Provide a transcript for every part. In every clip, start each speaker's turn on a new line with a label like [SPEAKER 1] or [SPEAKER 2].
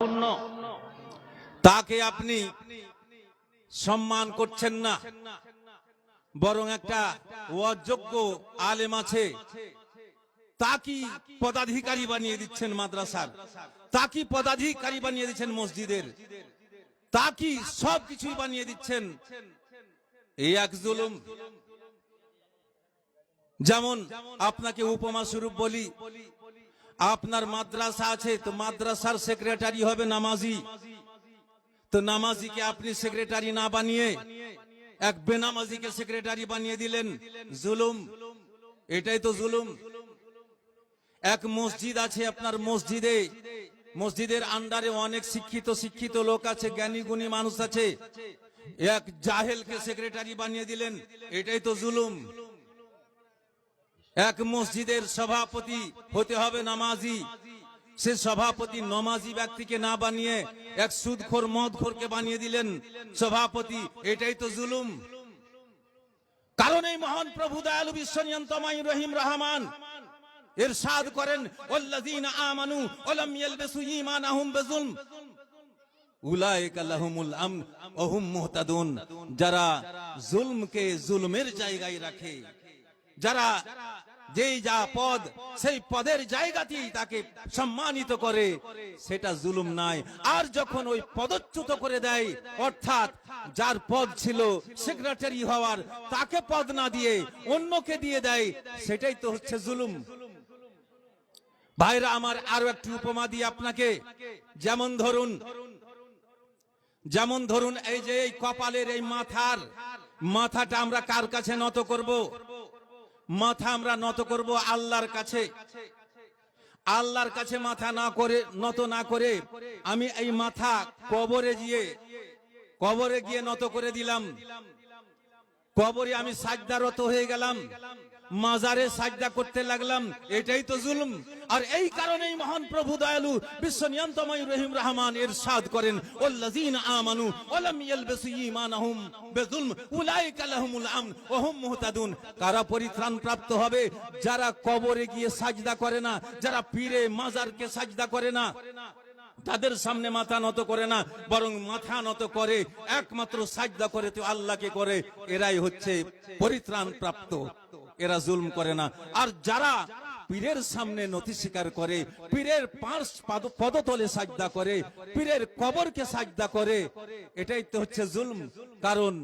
[SPEAKER 1] অন্য তাকে আপনি সম্মান করছেন না, বরং একটা অযোগ্য আলেম আছে তাকে পদাধিকারী বানিয়ে দিচ্ছেন মাদ্রাসার, তাকে পদাধিকারী বানিয়ে দিচ্ছেন মসজিদের, তাকে সবকিছুই বানিয়ে দিচ্ছেন। এই এক জুলুম। যেমন আপনাকে উপমা স্বরূপ বলি, আপনার মাদ্রাসা আছে, তো মাদ্রাসার সেক্রেটারি হবে নামাজি, তো নামাজিকে আপনি সেক্রেটারি না বানিয়ে এক বেনামাজিকে সেক্রেটারি বানিয়ে দিলেন, জুলুম। এটাই তো জুলুম। এক মসজিদ আছে, আপনার মসজিদের আন্ডারে অনেক শিক্ষিত লোক আছে, জ্ঞানী গুণী মানুষ আছে, এক জাহেলকে সেক্রেটারি বানিয়ে দিলেন, এটাই তো জুলুম। এক মসজিদের সভাপতি হতে হবে নামাজি, সে সভাপতি নামাজি ব্যক্তিকে না বানিয়ে এক সুদখোর মদখোরকে বানিয়ে দিলেন সভাপতি, এটাই তো জুলুম। কারণ এই মহান প্রভু দয়ালু বিশ্বনিয়ন্তময় রহিম রহমান ইরশাদ করেন, ওয়াল্লাযীনা আমানু ওয়া লাম ইয়ালবিসু ঈমানাহুম বিযুলম উলাইকা লাহুমুল আমন ওয়া হুম মুহতাদুন। যারা জুলমকে জুলমের জায়গায় রাখে, যারা যেই যা পদ সেই পদের জায়গাতেই তাকে সম্মানিত করে, সেটা জুলুম নাই। আর যখন ওই পদচ্যুত করে দেয়, অর্থাৎ যার পদ ছিল সেক্রেটারি হওয়ার, তাকে পদ না দিয়ে অন্যকে দিয়ে দেয়, সেটাই তো হচ্ছে জুলুম। ভাইরা আমার, আরো একটি উপমা দিয়ে আপনাকে, যেমন ধরুন এই যে এই কপালের এই মাথাটা আমরা কার কাছে নত করব? মাথা আমরা নত করব আল্লাহর কাছে। আল্লাহর কাছে মাথা নত না করে আমি এই মাথা কবরে গিয়ে নত করে দিলাম, কবরে আমি সাজদারত হয়ে গেলাম, মাজারে সাজদা করতে লাগলাম, এটাই তো জুলুম। আর এই কারণেই মহান প্রভু দয়ালু বিশ্বনিয়ন্তময় রহিম রহমান ইরশাদ করেন, ওয়াল্লাযীনা আমানু ওয়া লাম ইয়ালবিসু ঈমানাহুম বিযুলম উলাইকা লাহুমুল আমন ওয়া হুম মুহতাদুন। কারা পরিত্রাণ প্রাপ্ত হবে? যারা কবরে গিয়ে সাজদা করে না, যারা পীরে মাজারকে সাজদা করে না, তাদের সামনে মাথা নত করে না, বরং মাথা নত করে একমাত্র সাজদা করে তো আল্লাহকে করে, এরাই হচ্ছে পরিত্রাণ প্রাপ্ত, এরা জুলম করে না। আর যারা পীরের সামনে নতি স্বীকার করে, পীরের পদতলে সাজদা করে, পীরের কবরকে সাজদা করে, এটাই তো হচ্ছে জুলম। কারণ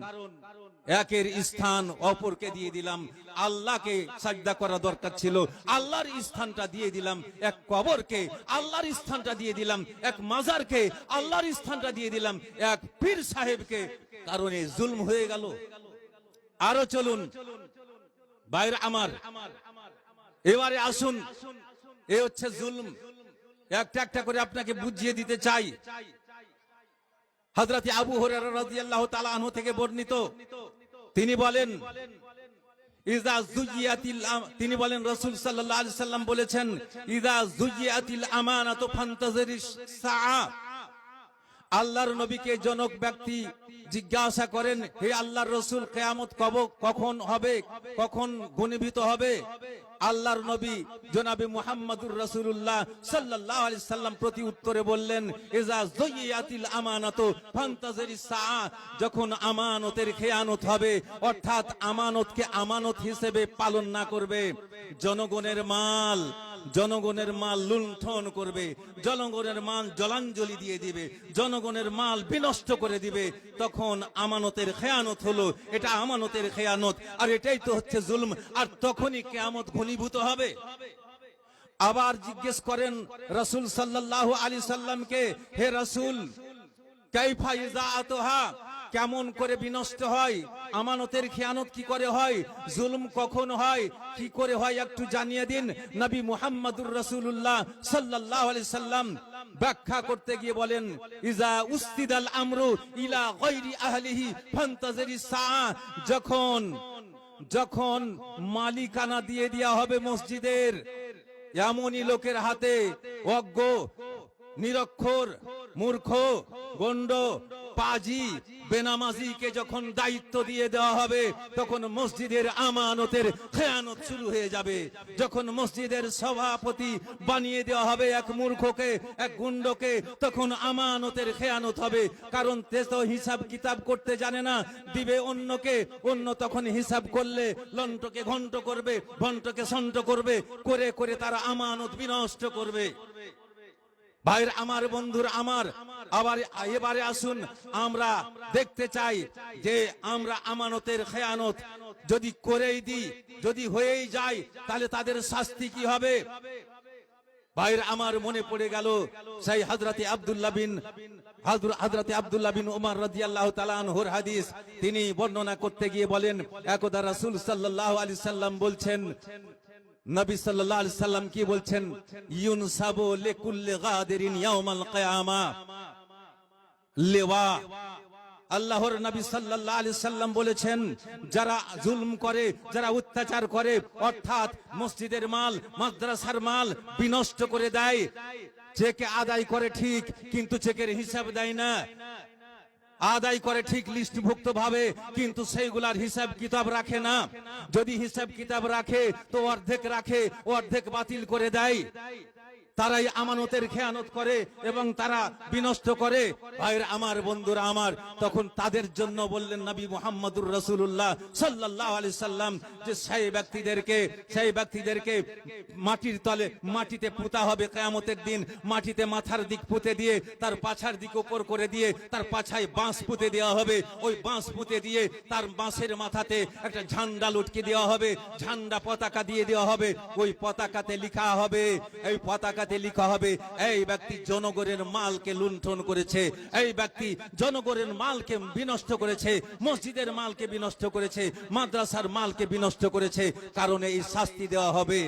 [SPEAKER 1] একের স্থান অপরকে দিয়ে দিলাম। আল্লাহকে সাজদা করা দরকার ছিল, আল্লাহর স্থানটা দিয়ে দিলাম এক কবরকে, আল্লাহর স্থানটা দিয়ে দিলাম এক মাজারকে, আল্লাহর স্থানটা দিয়ে দিলাম এক পীর সাহেবকে, কারণে জুলম হয়ে গেল। আরো চলুন ভাইরা আমার, এবারে আসুন, এ হচ্ছে জুলম। একটা একটা করে আপনাকে বুঝিয়ে দিতে চাই। হযরত আবু হুরায়রা রাদিয়াল্লাহু তাআলা আনহু থেকে বর্ণিত, তিনি বলেন তিনি বলেন রাসূল সাল্লাল্লাহু আলাইহি সাল্লাম বলেছেন, ইযা যুজিয়াতিল আমানাতু ফান্তাজিরিস সাআ। আল্লাহর নবীকে জনক ব্যক্তি জিজ্ঞাসা করেন, হে আল্লাহর রাসূল, কিয়ামত কখন হবে, কখন ঘনীভূত হবে? আল্লাহর নবী জনাবে মুহাম্মদুর রাসূলুল্লাহ সাল্লাল্লাহু আলাইহি সাল্লাম প্রতি উত্তরে বললেন, ইযা যুজিয়াতিল আমানাতু ফান্তাজিরিস সাআ। যখন আমানতের খেয়ানত হবে, অর্থাৎ আমানতকে আমানত হিসেবে পালন না করবে, জনগণের মাল লুণ্ঠন করবে, জনগণের মাল জলাঞ্জলি দিয়ে দিবে, জনগণের মাল বিনষ্ট করে দিবে, তখন আমানতের খেয়ানত হলো, এটা আমানতের খেয়ানত, আর এটাই তো হচ্ছে জুলম। আর তখনই কিয়ামত ঘনীভূত হবে। আবার জিজ্ঞেস করেন রাসূল সাল্লাল্লাহু আলাইহি সাল্লামকে, হে রাসূল, কাইফা ইযাআতুহা, কেমন করে বিনষ্ট হয়? আমানতের খেয়ানত কি করে হয়? জুলুম কখন হয়, কি করে হয়, একটু জানিয়ে দিন। নবী মুহাম্মদুর রাসূলুল্লাহ সাল্লাল্লাহু আলাইহি সাল্লাম ব্যাখ্যা করতে গিয়ে বলেন, ইজা উস্তিদাল আমরু ইলা গায়রি আহলিহি ফান্তাজিরিস সাআ। যখন মালিকানা দিয়ে দেয়া হবে মসজিদের এমনই লোকের হাতে, অজ্ঞ, নিরক্ষর, মূর্খ, গন্ড, পাজি, বেনামাজিকে যখন দায়িত্ব দিয়ে দেওয়া হবে তখন মসজিদের আমানতের খেয়ানত শুরু হয়ে যাবে। যখন মসজিদের সভাপতি বানিয়ে দেওয়া হবে এক মূর্খকে, এক গুন্ডকে, তখন আমানতের খেয়ানত হবে। কারণ তে তো হিসাব কিতাব করতে জানে না, দিবে অন্যকে, অন্য তখন হিসাব করলে লন্টকে ঘন্ট করবে, ঘন্টকে সন্ট করবে, করে করে তারা আমানত বিনষ্ট করবে। ভাইর আমার, বন্ধুর আমার, আবার এবারে আসুন আমরা দেখতে চাই যে আমরা আমানতের খেয়ানত যদি করেই দিই, যদি হয়েই যায়, তাহলে তাদের শাস্তি কি হবে। ভাইর আমার মনে পড়ে গেল সেই হযরতে আব্দুল্লাহ বিন উমর রাদিয়াল্লাহু তাআলা আনহুর হাদিস। তিনি বর্ণনা করতে গিয়ে বলেন, একদা রাসূল সাল্লাল্লাহু আলাইহি সাল্লাম বলছেন, নবী সাল্লাল্লাহু আলাইহি সাল্লাম কি বলছেন, ইউনসাবু লিকুল্লি গাদিরিন ইয়াউমাল কিয়ামা লিওয়া। আল্লাহর নবী সাল্লাল্লাহু আলাইহি সাল্লাম বলেছেন, যারা জুলম করে, যারা অত্যাচার করে, অর্থাৎ মসজিদের মাল, মাদ্রাসার মাল বিনষ্ট করে দেয়, চেকে আদায় করে ঠিক, কিন্তু চেকের হিসাব দেয় না, আদায় করে ঠিক লিস্টভুক্ত ভাবে, কিন্তু সেইগুলার হিসাব কিতাব রাখে না। যদি হিসাব কিতাব রাখে তো অর্ধেক রাখে, অর্ধেক বাতিল করে দেয়। তারাই আমানতের খেয়ানত করে এবং তারা বিনষ্ট করে। ভাইরা আমার, বন্ধুরা আমার, তখন তাদের জন্য বললেন নবী মুহাম্মদুর রাসূলুল্লাহ সাল্লাল্লাহু আলাইহি সাল্লাম যে সেই ব্যক্তিদেরকে মাটির তলে, মাটিতে পুঁতা হবে কিয়ামতের দিন। মাটিতে মাথার দিক পুঁতে দিয়ে তার পাছার দিক উপর করে দিয়ে তার পাছায় বাঁশ পুঁতে দেওয়া হবে। ওই বাঁশ পুঁতে দিয়ে তার বাঁশের মাথাতে একটা ঝান্ডা লটকে দেওয়া হবে, ঝান্ডা পতাকা দিয়ে দেওয়া হবে। ওই পতাকাতে লেখা হবে, এই পতাকাতে লেখা হবে, এই ব্যক্তি জনগণের মালকে লুণ্ঠন করেছে, এই ব্যক্তি জনগণের মালকে বিনষ্ট করেছে, মসজিদের মালকে বিনষ্ট করেছে, মাদ্রাসার মালকে বিনষ্ট করেছে। কারণে এই শাস্তি দেওয়া হবে।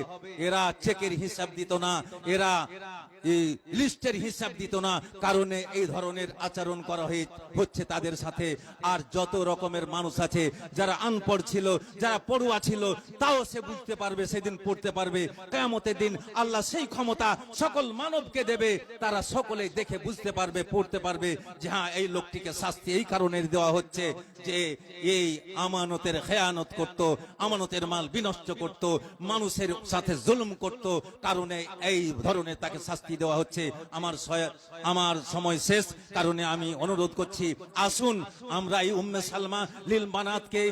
[SPEAKER 1] এরা চেকের হিসাব দিত না, এরা এই লিস্টের হিসাব দিত না, কারণে এই ধরনের আচরণ করা হচ্ছে তাদের সাথে। আর যত রকমের মানুষ আছে যারা আনপড় ছিল, যারা পড়ুয়া ছিল, তাও সে বুঝতে পারবে, সেদিন পড়তে পারবে। কিয়ামতের দিন আল্লাহ সেই ক্ষমতা সকল মানবকে দেবে, তারা সকলেই দেখে বুঝতে পারবে, পড়তে পারবে যে হ্যাঁ, এই লোকটিকে শাস্তি এই কারণে দেওয়া হচ্ছে যে এই আমানতের খেয়ানত করত, আমানতের মাল বিনষ্ট করত, মানুষের সাথে জুলুম করত, কারণে এই ধরনের তাকে শাস্তি দেওয়া হচ্ছে। আমার সময় শেষ, কারণে আমি অনুরোধ করছি, আসুন আমরা এই উম্মে সালমা লিল বানাতকে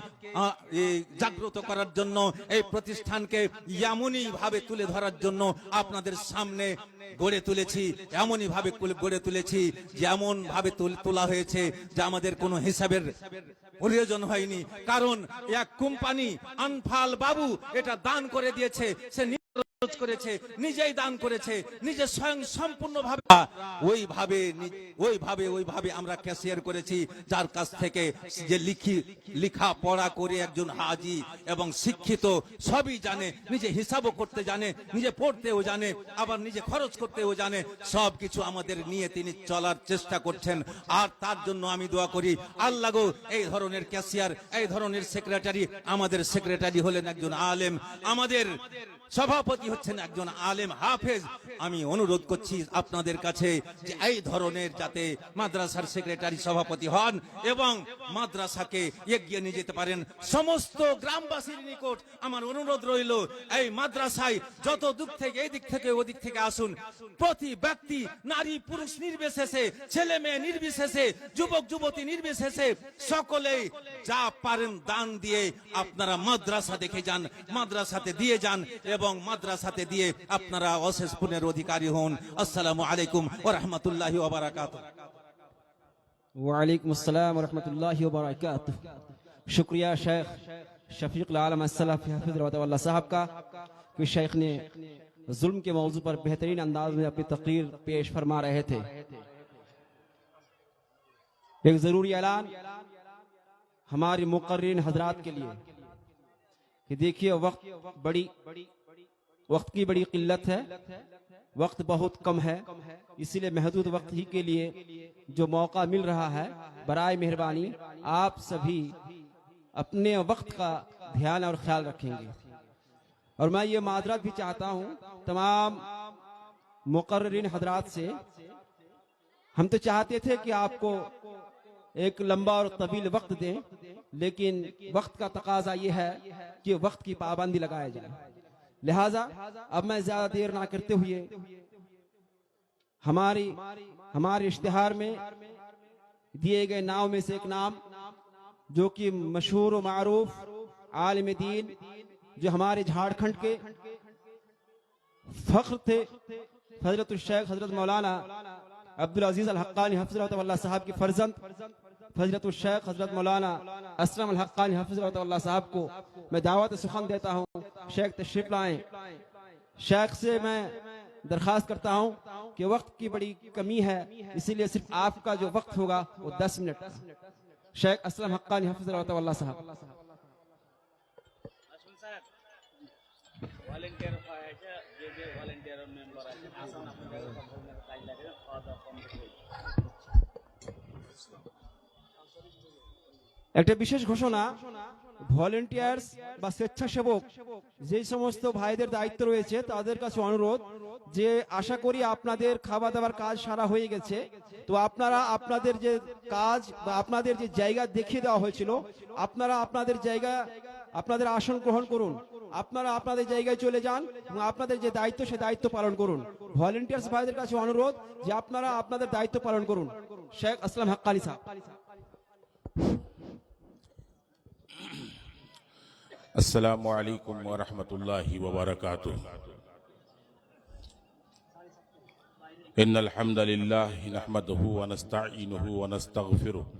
[SPEAKER 1] জাগ্রত করার জন্য, এই প্রতিষ্ঠানকে এমনই ভাবে তুলে ধরার জন্য আপনাদের সামনে গড়ে তুলেছি, এমনই ভাবে গড়ে তুলেছি, যেমন ভাবে তোলা হয়েছে যে আমাদের কোনো হিসাবের প্রয়োজন হয়নি। কারণ এক কোম্পানি আনফাল বাবু এটা দান করে দিয়েছে, সে করেছে, নিজেই দান করেছে, নিজে স্বয়ং সম্পূর্ণভাবে ওইভাবে আমরা ক্যাশিয়ার করেছি, যার কাছ থেকে যে লিখা পড়া করে একজন হাজি এবং শিক্ষিত, সবই জানে, নিজে হিসাবও করতে জানে, নিজে পড়তেও জানে, আবার নিজে খরচ করতেও জানে, সবকিছু আমাদের নিয়ে তিনি চলার চেষ্টা করছেন। আর তার জন্য আমি দোয়া করি, আল্লাহ গো, এই ধরনের ক্যাশিয়ার, এই ধরনের সেক্রেটারি, আমাদের সেক্রেটারি হলেন একজন আলেম, আমাদের সভাপতি হচ্ছেন একজন আলেম হাফেজ। আমি অনুরোধ করছি আপনাদের কাছে যে এই ধরনের যাতে মাদ্রাসার সেক্রেটারি সভাপতি হন এবং মাদ্রাসাকে এগিয়ে নিয়ে যেতে পারেন। সমস্ত গ্রামবাসীর নিকট আমার অনুরোধ রইল, এই মাদ্রাসায় যত দিক থেকে, এই দিক থেকে ওদিক থেকে আসুন, প্রতি ব্যক্তি, নারী পুরুষ নির্বিশেষে, ছেলে মেয়ে নির্বিশেষে, যুবক যুবতী নির্বিশেষে, সকলেই যা পারেন দান দিয়ে আপনারা মাদ্রাসা দেখে যান, মাদ্রাসাতে দিয়ে যান এবং মাদ্রাসাতে দিয়ে আপনারা অশেষ পুণ্যের অধিকারী হন। আসসালামু আলাইকুম ওয়া রাহমাতুল্লাহি ওয়া বারাকাতুহু।
[SPEAKER 2] ওয়া আলাইকুম আসসালাম ওয়া রাহমাতুল্লাহি ওয়া বারাকাতুহু। शुक्रिया शेख शफीक आलम अस्सलाफी हफिज़हुल्लाह साहब का कि शेख ने जुल्म के मौजू पर बेहतरीन अंदाज में अपनी तकरीर पेश फरमा रहे थे। एक जरूरी ऐलान हमारे मुकर्रिरीन हजरात के लिए कि देखिए, वक्त की बड़ी किल्लत है, वक्त बहुत कम है, इसीलिए महदूद वक्त ही के लिए जो मौका मिल रहा है, बराए मेहरबानी आप सभी अपने वक्त का ध्यान और ख्याल रखेंगे। और मैं ये माजरत भी चाहता हूँ तमाम मुकर्रिरीन हजरात से, हम तो चाहते थे कि आपको एक लंबा और तवील वक्त दें, लेकिन वक्त का तकाजा ये है कि वक्त की पाबंदी लगाया जाए। लिहाजा अब मैं ज्यादा देर ना करते हुए हमारे इश्तिहार में दिए गए नाम में से एक नाम, जो कि मशहूर व मारूफ आलिम दीन, जो हमारे झारखंड के फख्र थे, हजरत शेख हजरत मौलाना अब्दुल अजीज अल हक्कानी हफ़िज़हुल्लाह साहब की फर्जंद हजरत शेख हजरत मौलाना असलम अल हक्कानी हफ़िज़हुल्लाह साहब को मैं दावत सुखन देता हूँ। शेख तशरीफ लाएं। शेख से मैं दरखास्त करता हूँ कि वक्त की बड़ी कमी है, इसीलिए सिर्फ आपका जो वक्त होगा वो 10 मिनट। शेख असलम हक्कानी हफ़िज़हुल्लाह साहब।
[SPEAKER 3] ভলেন্টিয়ার হয়েছে, যে ভলেন্টিয়ার মেম্বার আছে আসুন আপনাদের সম্পূর্ণ কাজ লাগে খাওয়া দাওয়া কমপ্লিট।
[SPEAKER 2] একটা বিশেষ ঘোষণা, ভলেন্টিয়ার্স বা স্বেচ্ছাসেবক যে সমস্ত ভাইদের দায়িত্ব রয়েছে তাদের কাছে অনুরোধ যে আশা করি আপনাদের খাওয়া দাওয়ার কাজ সারা হয়ে গেছে। তো আপনারা আপনাদের যে কাজ বা আপনাদের যে জায়গা দেখিয়ে দেওয়া হয়েছিল, আপনারা আপনাদের জায়গা আপনাদের আসন গ্রহণ করুন। আপনারা আপনাদের জায়গায় চলে যান এবং আপনাদের যে দায়িত্ব সে দায়িত্ব পালন করুন। ভলেন্টিয়ার্স ভাইদের কাছে অনুরোধ যে আপনারা আপনাদের দায়িত্ব পালন করুন। শেখ আসলাম হক্কানি সাহেব।
[SPEAKER 4] अस्सलामु अलैकुम व रहमतुल्लाहि व बरकातुहू। इन्नल हम्दलिल्लाहि नहमदुहु व नस्तईनुहु व नस्तगफिरुहु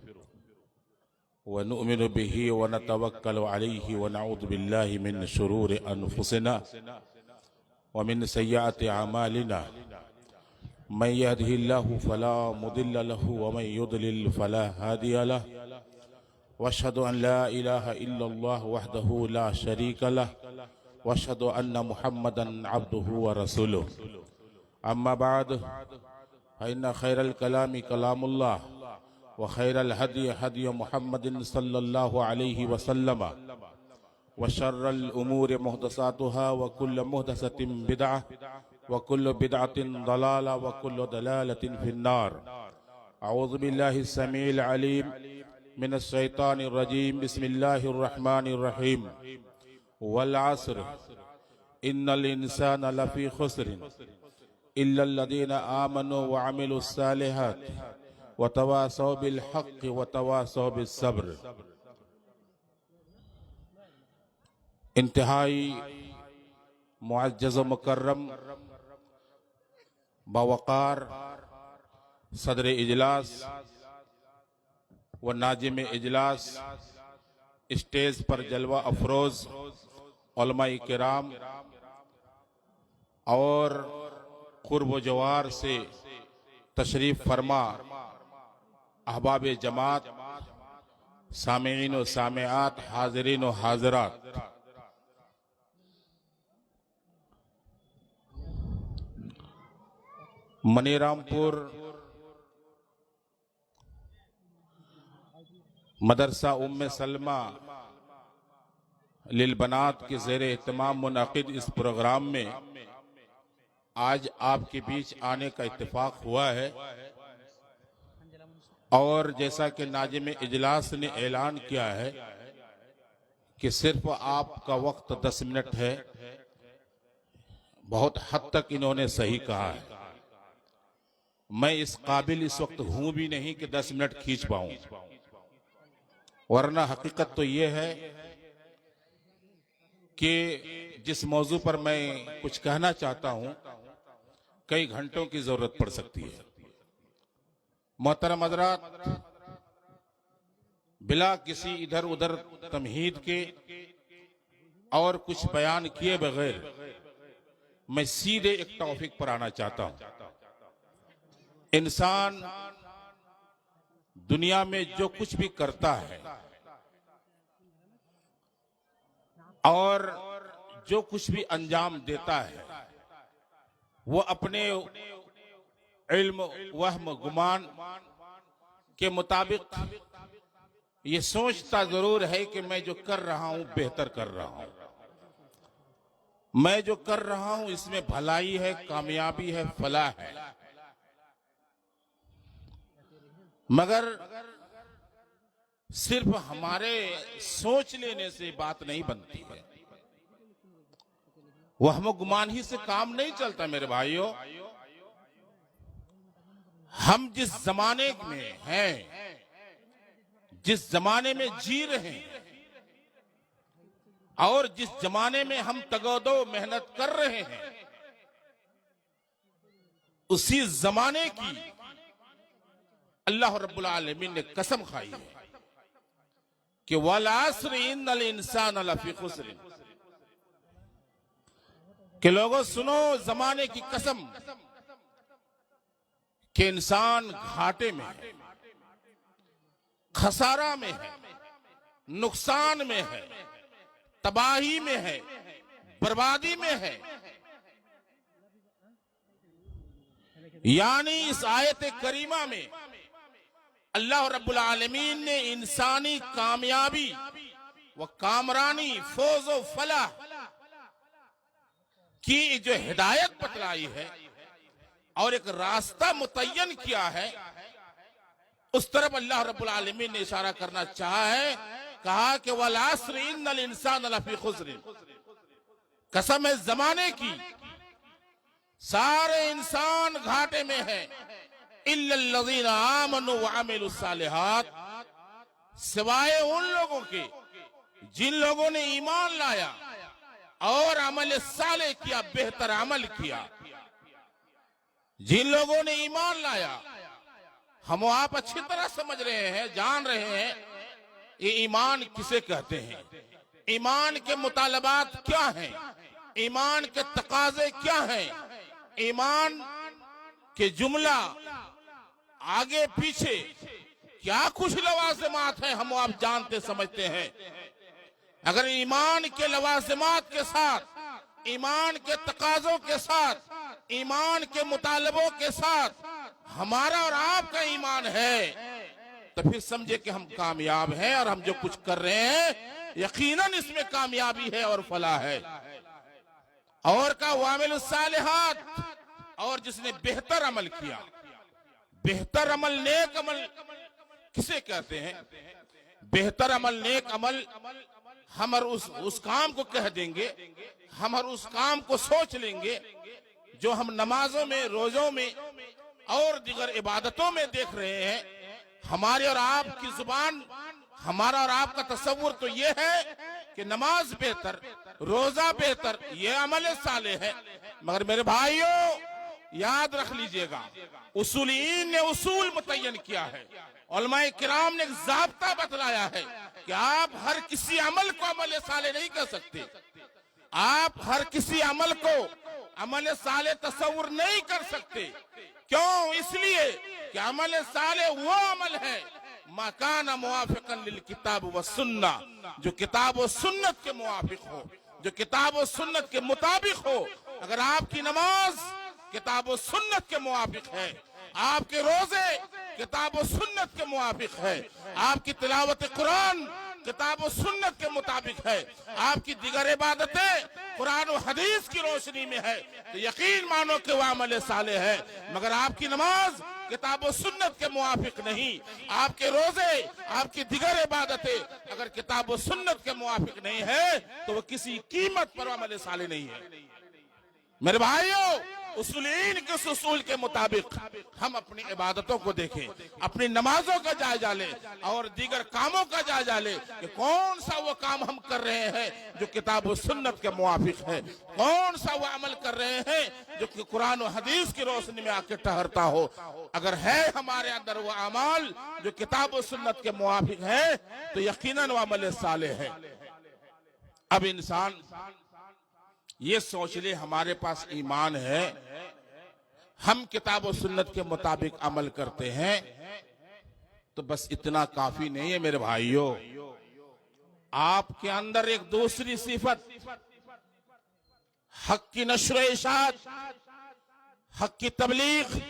[SPEAKER 4] व नु'मिनु बिही व नतवक्कलु अलैहि व नऊज़ु बिल्लाहि मिन शुरूरि अनफुसिना व मिन सय्यिआति अमालिना। मन यहदिहिल्लाहु फला मुदिल्ल लहु व मन युद्लिल फला हादिय लहु। वअशहदु अन ला इलाहा इल्लल्लाह वहदहु ला शरीका लह वअशहदु अन्न मुहम्मदन अब्दुहु व रसूलुहु। अम्मा बाद फइन्न खैरल कलामि कलामुल्लाह व खैरल हदी हदी मुहम्मदिन सल्लल्लाहु अलैहि वसल्लम व शर्रल उमूरि मुहदसातुहा व कुल्लु मुहदसतिन बिदअह व कुल्लु बिदअतिन दलाला व कुल्लु दलालतिन फिन्नार। अऊज़ु बिल्लाहि समीइल अलीम मिनश शैतानिर रजीम। बिस्मिल्लाहिर रहमानिर रहीम। वल अस्र इन्नल इंसाना लफी खुस्रिन इल्लल लज़ीना आमनु व अमिलुस सालिहात व तवासौ बिल हक़्क़ि व तवासौ बिस सब्र। इंतहाई मुअज़्ज़ज़ व मुकर्रम बावक़ार सदर इजलास व नाजिम इजलास, स्टेज पर जलवा अफरोज उलमाए किराम और कुर्ब जवार से तशरीफ फरमा अहबाब जमात, सामीन व सामिआत, हाजिरीन व हाजिरात। मनीरामपुर मदरसा उम्मे सलमा लिल बनात के ज़ेरे इत्तिमाम मुनअक़िद इस प्रोग्राम में आज आपके बीच आने का इत्तेफाक हुआ है। और जैसा कि नाजिम इजलास ने ऐलान किया है कि सिर्फ आपका वक्त 10 मिनट है, बहुत हद तक इन्होंने सही कहा है। मैं इस काबिल इस वक्त हूं भी नहीं कि 10 मिनट खींच पाऊं, वरना हकीकत तो ये है कि जिस मौजू पर मैं कुछ कहना चाहता हूं कई घंटों की जरूरत पड़ सकती है। मोहतरम हज़रात, बिला किसी इधर उधर तमहीद के और कुछ बयान किए बगैर मैं सीधे एक टॉपिक पर आना चाहता हूं। इंसान दुनिया में जो कुछ भी करता है और जो कुछ भी अंजाम देता है वो अपने इल्म वहम गुमान के मुताबिक ये सोचता जरूर है कि मैं जो कर रहा हूं बेहतर कर रहा हूं, मैं जो कर रहा हूं इसमें भलाई है, कामयाबी है, फलाह है। मगर सिर्फ हमारे सोच लेने से बात नहीं बनती है, वहम गुमान ही से काम नहीं चलता। मेरे भाइयों, हम जिस जमाने में हैं, जिस जमाने में जी रहे हैं और जिस जमाने में हम तगोदो मेहनत कर रहे हैं, उसी जमाने की अल्लाह रब्बुल आलमीन ने कसम खाई है कि वल अस्र इन्नल इंसान लफी खुस्र, कि लोगों सुनो जमाने की कसम कि इंसान घाटे में है, खसारा में है, नुकसान में है, तबाही में है, बर्बादी में है। यानी इस आयत करीमा में अल्लाह रब्बुल आलमीन ने इंसानी कामयाबी व कामरानी, फौज व फलाह की जो हिदायत बतलाई है और एक रास्ता मुतय्यन किया है, उस तरफ अल्लाह रब्बुल आलमीन ने इशारा करना चाहा है। कहा कि वल अस्र इन्नल इंसान लफी खुस्र, कसम है जमाने की, सारे इंसान घाटे में है, इल्लल्लज़ीना आमनु व अमिलुस सालिहात, सिवाय उन लोगों के जिन लोगों ने ईमान लाया और अमल साले किया, बेहतर अमल किया। जिन लोगों ने ईमान लाया, हम आप अच्छी तरह समझ रहे हैं, जान रहे हैं ये ईमान किसे कहते हैं, ईमान के मुतालबात क्या हैं, ईमान के तकाजे क्या हैं, ईमान के जुमला आगे पीछे क्या कुछ लवाज़िमात हैं, हम आप जानते समझते हैं। अगर ईमान के लवाज़िमात के साथ, ईमान के तकाजों के साथ, ईमान के मुतालबों के साथ हमारा और आपका ईमान है, तो फिर समझे कि हम कामयाब हैं और हम जो कुछ कर रहे हैं यकीनन इसमें कामयाबी है और फलाह है। और का वामिलुस सालिहात, और जिसने बेहतर अमल किया। बेहतर अमल, नेक अमल किसे कहते हैं? बेहतर अमल, नेक अमल हम और उस काम को कह देंगे, हम और उस काम को सोच लेंगे जो हम नमाजों में, रोजों में और दीगर इबादतों में देख रहे हैं। हमारे और आपकी जुबान, हमारा और आपका तसव्वुर तो ये है कि नमाज बेहतर, रोजा बेहतर, ये अमल साले है। मगर मेरे भाइयों याद रख लीजिएगा, उसूलीन ने उसूल मुतय्यन किया है, उलमाए किराम ने एक ज़ाब्ता बतलाया है कि आप हर किसी अमल को अमल साले नहीं कर सकते। आप हर किसी अमल को अमल साले तसव्वुर नहीं कर सकते। क्यों? इसलिए कि अमल साले वो अमल है मकाना मुवाफिकन लिल किताब व सुन्ना, जो किताब व सुन्नत के मुवाफिक हो, जो किताब व सुन्नत के मुताबिक हो। अगर आपकी नमाज किताब व सुन्नत के मुवाफिक है, आपके रोजे किताब व सुन्नत के मुवाफिक है, आपकी तिलावत कुरान किताब व सुन्नत के मुताबिक है, आपकी दिगर इबादतें कुरान और हदीस की रोशनी में है, तो यकीन मानो कि वह अमल साले है। मगर आपकी नमाज किताब व सुन्नत के मुवाफिक नहीं, आपके रोजे, आपकी दिगर इबादतें अगर किताब व सुन्नत के मुवाफिक नहीं है तो वह किसी कीमत पर अमल साले नहीं है। मेरे भाइयों, उसूलीन के उसूल के मुताबिक हम अपनी इबादतों को देखें, अपनी नमाजों का जायजा लें और दीगर कामों का जायजा लें कि कौन सा वो काम हम कर रहे हैं जो किताब और सुन्नत के मुवाफिक है, कौन सा वो अमल कर रहे हैं जो कि कुरान और हदीस की रोशनी में आके ठहरता हो। अगर है हमारे अंदर वो अमाल जो किताब और सुन्नत के मुवाफिक है तो यकीनन वो अमल साले है। अब इंसान ये सोच ले हमारे पास ईमान है, हम किताब और सुन्नत के मुताबिक अमल करते हैं, तो बस इतना काफी नहीं है मेरे भाइयों। आपके अंदर एक दूसरी सिफत, हक की नश्र इशात, हक की तबलीग,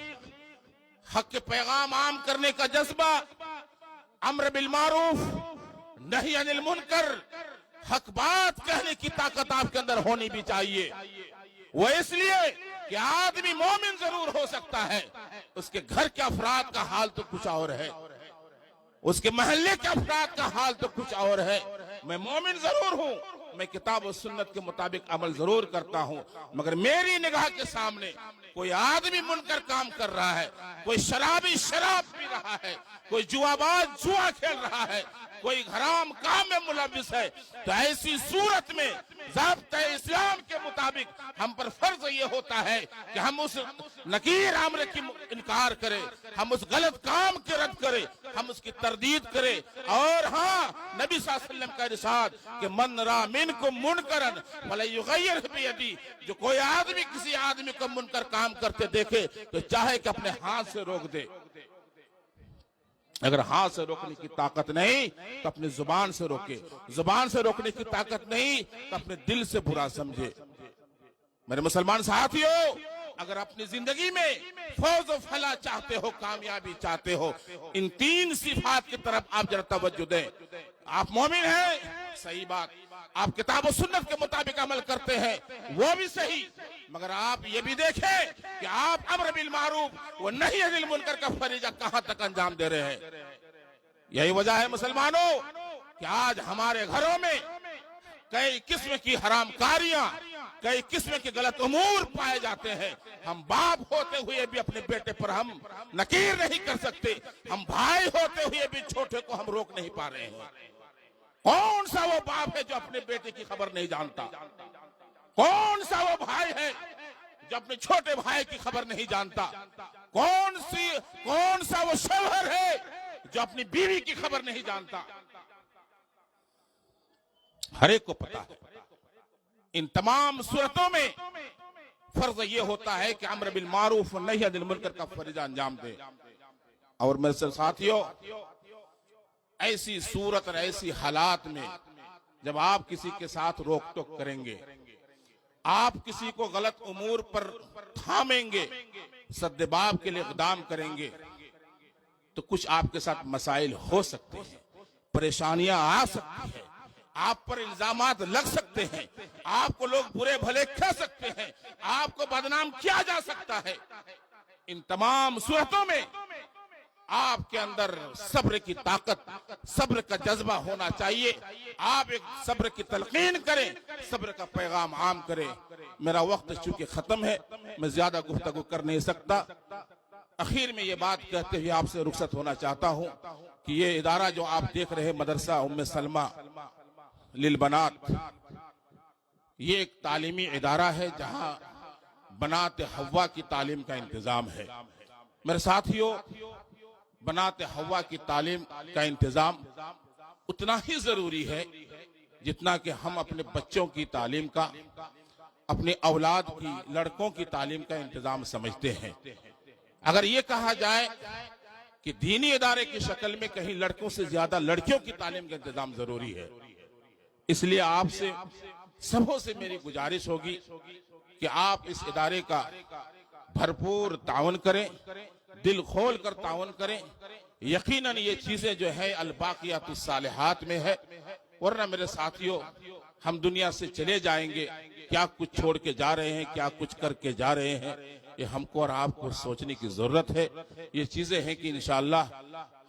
[SPEAKER 4] हक के पैगाम आम करने का जज्बा, अम्र बिल मारूफ नही अनिल मुनकर, हक बात कहने की ताकत आपके अंदर होनी भी चाहिए। वो इसलिए कि आदमी मोमिन जरूर हो सकता है, उसके घर के अफराद का हाल तो कुछ और है। उसके महल्ले के अफराद का हाल तो कुछ और है। मैं मोमिन जरूर हूं, मैं किताब और सुन्नत के मुताबिक अमल जरूर करता हूं, मगर मेरी निगाह के सामने कोई आदमी मुनकर काम कर रहा है, कोई शराबी शराब पी रहा है, कोई जुआबाज जुआ खेल रहा है, कोई हराम काम में मुलविस है, तो ऐसी सूरत में ज़ाब्ता इस्लाम के मुताबिक हम पर फर्ज ये होता है कि हम उस नकीर आमरे की इनकार करें, हम उस गलत काम के रद्द करें, हम उसकी तरदीद करें। और हाँ, नबी सल्लल्लाहु अलैहि वसल्लम का इरशाद कि मन रा मिनकुम मुनकरन फला युगय्यिर बियदी, जो कोई आदमी किसी आदमी को मुनकर काम करते देखे तो चाहे कि अपने हाथ से रोक दे। अगर हाथ से रोकने की ताकत नहीं तो अपनी जुबान से रोके, जुबान से रोकने की ताकत नहीं तो अपने दिल से बुरा समझे। मेरे मुसलमान साथियों, अगर अपनी जिंदगी में फौज व फला चाहते हो, कामयाबी चाहते हो, इन तीन सिफात की तरफ आप जरा तवज्जो दें। आप मोमिन हैं, सही बात, आप किताब और सुन्नत के मुताबिक अमल करते हैं, वो भी सही, मगर आप ये भी देखें कि आप अम्र बिल मारूफ व नही अनिल मुनकर का फरीजा कहां तक अंजाम दे रहे हैं। यही वजह है मुसलमानों कि आज हमारे घरों में कई किस्म की हरामकारियां, कई किस्म के गलत उमूर पाए जाते हैं। हम बाप होते हुए भी अपने बेटे पर हम नकीर नहीं कर सकते, हम भाई होते हुए भी छोटे को हम रोक नहीं पा रहे हैं। कौन सा वो बाप है जो अपने बेटे की खबर नहीं जानता? कौन सा वो भाई है जो अपने छोटे भाई की खबर नहीं जानता? कौन सा वो शौहर है जो अपनी बीवी की खबर नहीं जानता? हर एक को पता है। इन तमाम सूरतों में फर्ज ये होता है कि अम्र बिल मारूफ नही अनिल मुनकर का फरीजा अंजाम दे। और मेरे साथियों, ऐसी सूरत और ऐसी हालात में जब आप किसी के साथ रोक टोक करेंगे, आप किसी को गलत उमूर पर थामेंगे, सद्देबाब के लिए इक़दाम करेंगे, तो कुछ आपके साथ मसाइल हो सकते हैं, परेशानियां आ सकती हैं, आप पर इल्जामात लग सकते हैं, आपको लोग बुरे भले कह सकते हैं, आपको बदनाम किया जा सकता है। इन तमाम सूरतों में आपके अंदर सब्र की ताकत, सब्र का जज्बा होना चाहिए। आप एक सब्र की तलकीन करें, सब्र का पैगाम आम करें। मेरा वक्त चूंकि खत्म है, मैं ज्यादा गुफ्तगू कर नहीं सकता। आखिर में ये बात कहते हुए आपसे रुखसत होना चाहता हूं कि ये इदारा जो आप देख रहे हैं, मदरसा उम्मे सलमा लिल बनात, ये एक तालीमी इदारा है जहां बनात हव्वा की तालीम का इंतजाम है। मेरे साथियों, बनात हव्वा की तालीम का इंतजाम उतना ही जरूरी है जितना कि हम अपने बच्चों की तालीम का, अपने औलाद की, लड़कों की तालीम का इंतजाम समझते हैं। अगर ये कहा जाए कि दीनी इदारे की शक्ल में कहीं लड़कों से ज्यादा लड़कियों की तालीम का इंतजाम जरूरी है, इसलिए आपसे सबों से मेरी गुजारिश होगी कि आप इस इदारे का भरपूर तावन करें, दिल खोल कर तावन करें। यकीनन ये चीजें जो है अल-बाक़ियातुस सालिहात में है, वरना मेरे साथियों हम दुनिया से चले जाएंगे, क्या कुछ छोड़ के जा रहे हैं, क्या कुछ करके जा रहे हैं, ये हमको और आपको सोचने की जरूरत है। ये चीजें हैं कि इंशाअल्लाह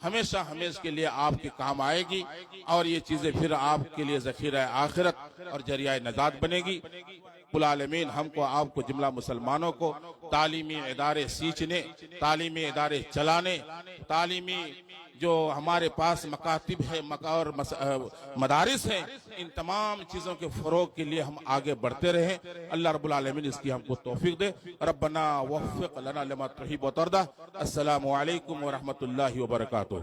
[SPEAKER 4] हमेशा हमेशा के लिए आपके काम आएगी और ये चीजें फिर आपके लिए ज़ख़ीरा आखिरत और जरिया नजात बनेगी। कुल आलमीन हमको, आपको, जुमला मुसलमानों को तालीमी इदारे सींचने, तालीमी इदारे चलाने, तालीमी जो हमारे पास मकातिब है और मदारिस हैं, इन तमाम चीज़ों के फ़रोग के लिए हम आगे बढ़ते रहें। अल्लाह रब्बुल आलमीन इसकी हमको तौफीक दे। रब्बना वफ़्फ़िक़ लना लिमा तुहिब्बु व तर्दा। अस्सलामु अलैकुम व रहमतुल्लाहि व बरकातुहू।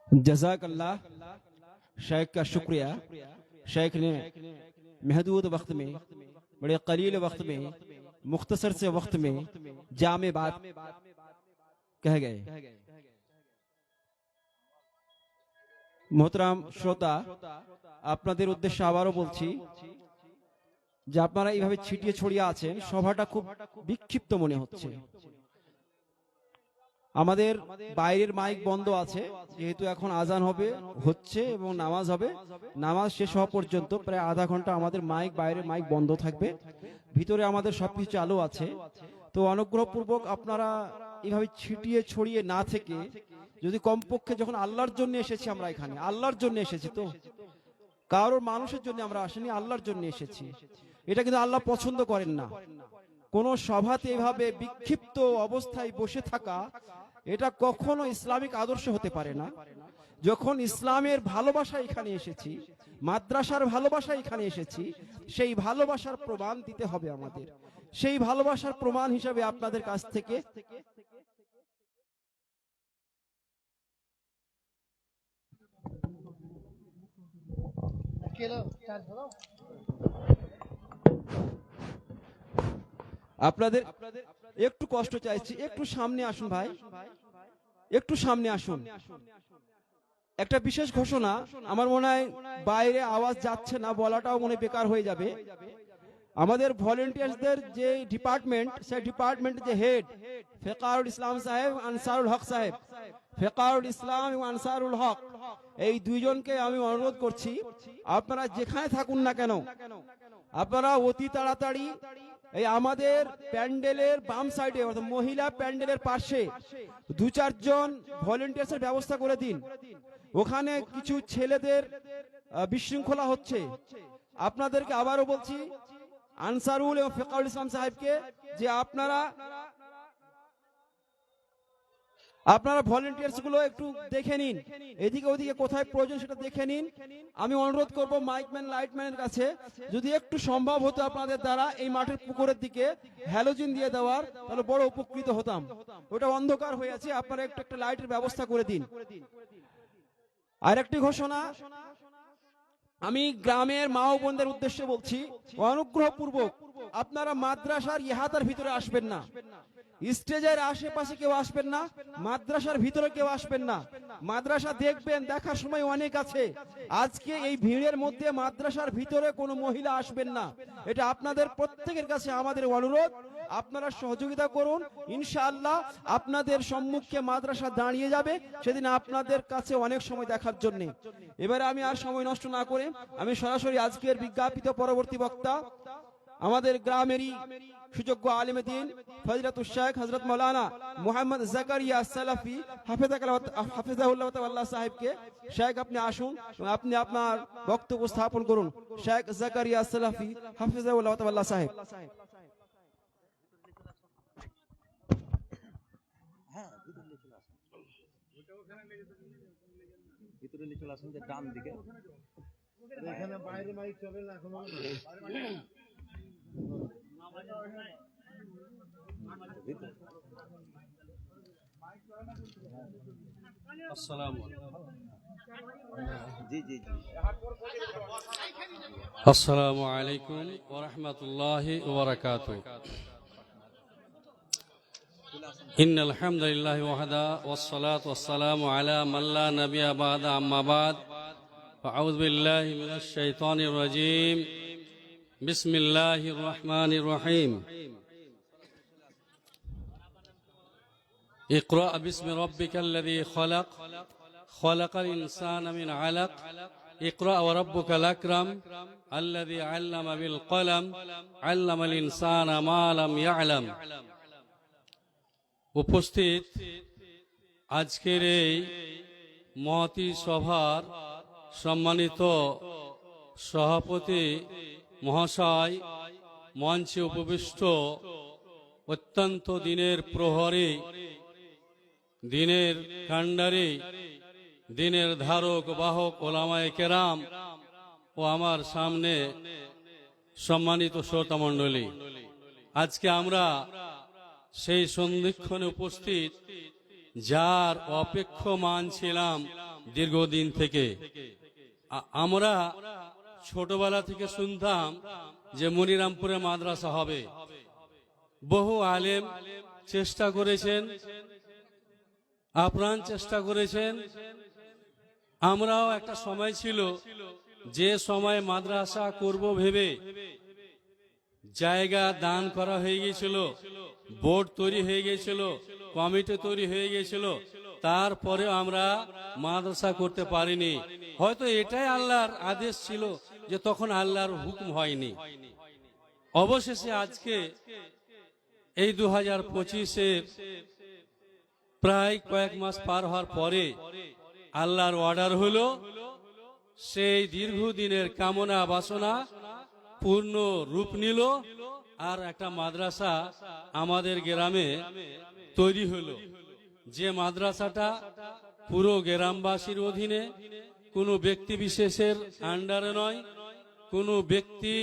[SPEAKER 2] जज़ाकल्लाह। शेख का शुक्रिया। शेख ने महदूद वक्त में, बड़े कलील वक्त में, मुख्तसर से वक्त में जामे बात कह गए। मोहतराम श्रोता, আপনাদের উদ্দেশ্যে আবারও বলছি যে আপনারা এইভাবে ছিটিয়ে ছড়িয়ে আছেন, সভাটা খুব বিক্ষিপ্ত মনে হচ্ছে। আমাদের বাইরের মাইক বন্ধ আছে, যেহেতু এখন আজান হচ্ছে এবং নামাজ হবে। নামাজ শেষ হওয়া পর্যন্ত প্রায় আধা ঘন্টা আমাদের বাইরের মাইক বন্ধ থাকবে। ভিতরে আমাদের সবকিছু চালু আছে। তো অনুগ্রহপূর্বক আপনারা এইভাবে ছিটিয়ে ছড়িয়ে না থেকে যদি কমপক্ষে যখন আল্লাহর জন্য এসেছি, আমরা এখানে আল্লাহর জন্য এসেছি, তো কারোর মানুষের জন্য আমরা আসিনি, আল্লাহর জন্য এসেছি। এটা কিন্তু আল্লাহ পছন্দ করেন না। কোন সভাতে এভাবে বিক্ষিপ্ত অবস্থায় বসে থাকা, এটা কখনো ইসলামিক আদর্শ হতে পারে না। যখন ইসলামের ভালোবাসা এখানে এসেছি, মাদ্রাসার ভালোবাসা এখানে এসেছি, সেই ভালোবাসার প্রমাণ দিতে হবে আমাদের। সেই ভালোবাসার প্রমাণ হিসাবে আপনাদের কাছ থেকে আপনাদের একটু কষ্ট চাইছি, একটু সামনে আসুন ভাই, একটু সামনে আসুন। একটা বিশেষ ঘোষণা, আমার মনে হয় বাইরে আওয়াজ যাচ্ছে না, বলাটাও মনে বেকার হয়ে যাবে। আমাদের ভলেন্টিয়ার্সদের যে ডিপার্টমেন্ট, সেই ডিপার্টমেন্টের যে হেড ফেকারুল ইসলাম সাহেব, আনসারুল হক সাহেব, ফেকারুল ইসলাম এবং আনসারুল হক, এই দুইজনকে আমি অনুরোধ করছি, আপনারা যেখানে থাকুন না কেন, আপনারা অতি তাড়াতাড়ি এই আমাদের প্যান্ডেলের বাম সাইডে, অর্থাৎ মহিলা প্যান্ডেলের পাশে 2-4 জন ভলেন্টিয়ার্সের ব্যবস্থা করে দিন। ওখানে কিছু ছেলেদের বিশৃঙ্খলা হচ্ছে। আপনাদেরকে আবারও বলছি, আনসারুল এবং ফেকারুল ইসলাম সাহেবকে, যে আপনারা ভলেন্টিয়ার্স গুলো একটু দেখে নিন, এদিকে ওদিকে কোথায় প্রয়োজন সেটা দেখে নিন। আমি অনুরোধ করব মাইকম্যান লাইটম্যানের কাছে, যদি একটু সম্ভব হতো আপনাদের দ্বারা এই মাঠের পুকুরের দিকে হ্যালোজিন দিয়ে দেওয়ার, তাহলে বড় উপকৃত হতাম। ওটা অন্ধকার হয়ে আছে, আপনারা একটু একটা লাইটের ব্যবস্থা করে দিন। আর একটি ঘোষণা, আমি গ্রামের মা ও বোনদের উদ্দেশ্যে বলছি, অনুগ্রহপূর্বক আপনারা মাদ্রাসার ইহাতার ভিতরে আসবেন না, স্টেজের আশেপাশে কেউ আসবেন না, মাদ্রাসার ভিতরে কেউ আসবেন না। মাদ্রাসা দেখবেন, দেখার সময় অনেক আছে, আজকে এই ভিড়ের মধ্যে মাদ্রাসার ভিতরে কোনো মহিলা আসবেন না। এটা আপনাদের প্রত্যেকের কাছে আমাদের অনুরোধ, আপনারা সহযোগিতা করুন। ইনশাআল্লাহ আপনাদের সম্মুখে মাদ্রাসা দাঁড়িয়ে যাবে সেদিন আপনাদের কাছে অনেক সময় দেখার জন্য। এবারে আমি আর সময় নষ্ট না করে আমি সরাসরি আজকের বিজ্ঞাপিত পরবর্তী বক্তা, আমাদের গ্রামেরই সুযোগ্য আলেম দ্বীন ফজিলাতুল শেখ হযরত মাওলানা মুহাম্মদ জাকারিয়া সালাফি হাফিজাহুল্লাহ তাআলা সাহেবকে, শেখ আপনি আসুন এবং আপনি আপনার বক্তব্য স্থাপন করুন। শেখ জাকারিয়া সালাফি হাফিজাহুল্লাহ তাআলা সাহেব।
[SPEAKER 5] ভিতরে চলে আসুন, যে ডান দিকে এখানে বাইরে মাইক চলে না এখন।
[SPEAKER 6] আসসালামু আলাইকুম ওয়া রাহমাতুল্লাহি ওয়া বারাকাতুহু। ইন্নাল হামদুলিল্লাহি ওয়াহদা ওয়াস সালাতু ওয়াস সালামু আলা মান লা নাবিয়্যা বা'দা, আম্মা বা'দ। আউযু বিল্লাহি মিনাশ শাইতানির রাজীম। বিসমিল্লাহির রহমানির রহিম। ইকরা বিসমি রাব্বিকাল্লাযী খালাক, খালাকাল ইনসানা মিন আলাক, ইকরা ওয়া রাব্বুকাল আকরাম, আল্লাযী আল্লামা বিল কলম, আল্লামাল ইনসানা মা লাম ইয়া'লাম। উপস্থিত আজকের এই মহতী সভার সম্মানিত সভাপতি মহাশয়, মঞ্চে উপবিষ্ট অত্যন্ত দিনের প্রহরী, দিনের কাণ্ডারী, দিনের ধারক বাহক ওলামায়ে কেরাম ও আমার সামনে সম্মানিত শ্রোতা মণ্ডলী, আজকে আমরা সেই সন্ধিক্ষণে উপস্থিত যার অপেক্ষমান ছিলাম দীর্ঘদিন থেকে। আমরা ছোটবেলা থেকে শুনতাম যে মনিরামপুরে মাদ্রাসা হবে, বহু আলেম চেষ্টা করেছেন, আপ্রাণ চেষ্টা করেছেন। আমরাও একটা সময় ছিল যে সময় মাদ্রাসা করব ভেবে জায়গা দান করা হয়ে গিয়েছিল, বোর্ড তৈরি হয়ে গিয়েছিল, কমিটি তৈরি হয়ে গিয়েছিল, তারপরে আমরা মাদ্রাসা করতে পারিনি। হয়তো এটাই আল্লাহর আদেশ ছিল, যে তখন আল্লাহর হুকুম হয়নি। অবশেষে আজকে এই 2025-এর প্রায় কয়েক মাস পার হওয়ার পরে আল্লাহর অর্ডার হলো সেই দীর্ঘদিনের কামনা বাসনা পূর্ণ রূপ নিল, আর একটা মাদ্রাসা আমাদের গ্রামে তৈরি হলো। যে মাদ্রাসাটা পুরো গ্রামবাসীর অধীনে, কোনো ব্যক্তি বিশেষের আন্ডারে নয়, কোনো ব্যক্তি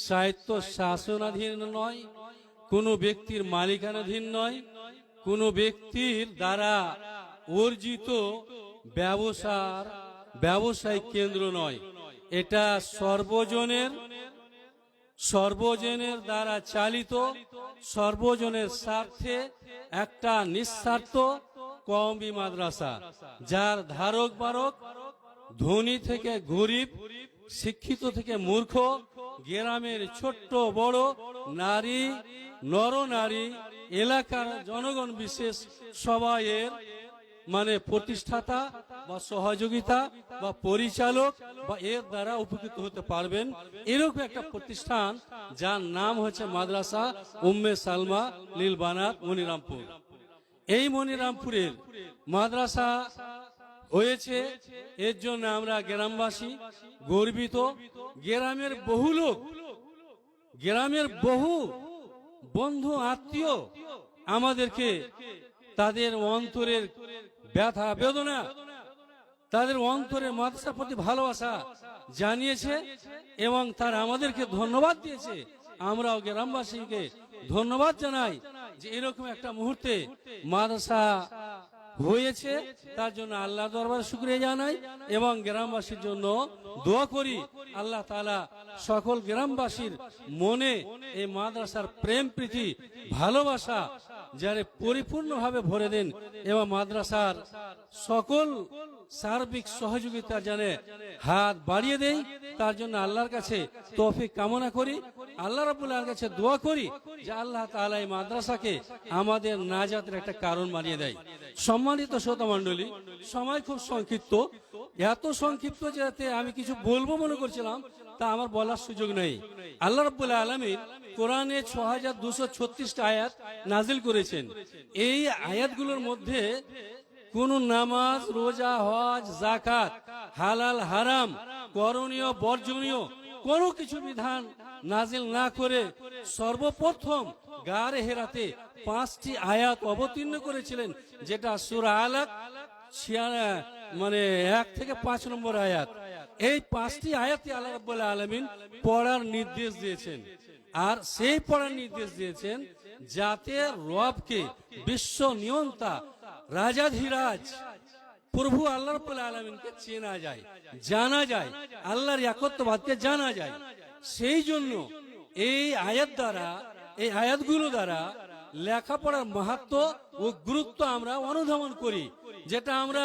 [SPEAKER 6] সাহিত্য শাসনাধীন নয়, কোনো ব্যক্তির মালিকানাধীন নয়, কোনো ব্যক্তির দ্বারা অর্জিত ব্যবসায়িক কেন্দ্র নয়। এটা সর্বজনের দ্বারা চালিত, সর্বজনের স্বার্থে একটা নিঃস্বার্থ কওমি মাদ্রাসা, যার ধারক বারক ধনী থেকে গরিব, শিক্ষিত থেকে মূর্খ, গ্রামের ছোট্ট বড়, নারী নরনারী, এলাকার জনগণ বিশেষ সবাই এর প্রতিষ্ঠাতা বা সহযোগিতা বা পরিচালক বা এর দ্বারা উপকৃত হতে পারবেন। এরকম একটা প্রতিষ্ঠান যার নাম হচ্ছে মাদ্রাসা উম্মে সালমা লিল বানাত মনিরামপুর। এই মনিরামপুরের মাদ্রাসা হয়েছে, এর জন্য আমরা গ্রামবাসী গর্বিত। গ্রামের বহু লোক, গ্রামের বহু বন্ধু আত্মীয় আমাদেরকে তাদের অন্তরের ব্যথা বেদনা, তাদের অন্তরের মাদ্রাসার প্রতি ভালোবাসা জানিয়েছে এবং তারা আমাদেরকে ধন্যবাদ দিয়েছে। আমরাও গ্রামবাসীকে ধন্যবাদ জানাই যে এরকম একটা মুহূর্তে মাদ্রাসা হয়েছে, তার জন্য আল্লাহ দরবারে শুকরিয়া জানাই এবং গ্রামবাসীর জন্য দোয়া করি আল্লাহ তাআলা সকল গ্রামবাসীর মনে এই মাদ্রাসার প্রেম প্রীতি ভালোবাসা যারে পরিপূর্ণভাবে ভরে দেন এবং মাদ্রাসার সকল সার্বিক সহযোগিতা জানে হাত বাড়িয়ে দেই। তার জন্য আল্লাহর কাছে তৌফিক কামনা করি, আল্লাহ রাব্বুল আলামিনের কাছে দোয়া করি যে আল্লাহ তাআলা এই মাদ্রাসাকে আমাদের নাজাতের একটা কারণ বানিয়ে দেয়। সম্মানিত শ্রোতা মণ্ডলী, সময় খুব সংক্ষিপ্ত, এত সংক্ষিপ্ত যাতে আমি কিছু বলবো মনে করছিলাম তা আমার বলার সুযোগ নেই। আল্লাহ রাব্বুল আলামিন কোরআনে 6236টা আয়াত নাজিল করেছেন। এই আয়াতগুলোর মধ্যে কোন নামাজ, রোজা, হজ, যাকাত, হালাল হারাম, করণীয় বর্জনীয় কোনো কিছু বিধান নাজিল না করে সর্বপ্রথম গারে হেরাতে 5টি আয়াত অবতীর্ণ করেছিলেন, যেটা সূরা আলাক 1 থেকে 5 নম্বর আয়াত। এই 5টি আয়াতে আল্লাহ রাব্বুল আলামিন পড়ার নির্দেশ দিয়েছেন, আর সেই পড়ার নির্দেশ দিয়েছেন যাতে রবকে, বিশ্ব নিয়ন্তা, রাজাধিরাজ প্রভু আল্লাহ রাব্বুল আলামিনকে চেনা যায়, জানা যায়, আল্লাহর একত্ববাদকে জানা যায়। সেই জন্য এই আয়াতগুলো দ্বারা লেখাপড়ার মাহাত্ম্য ও গুরুত্ব আমরা অনুধাবন করি, যেটা আমরা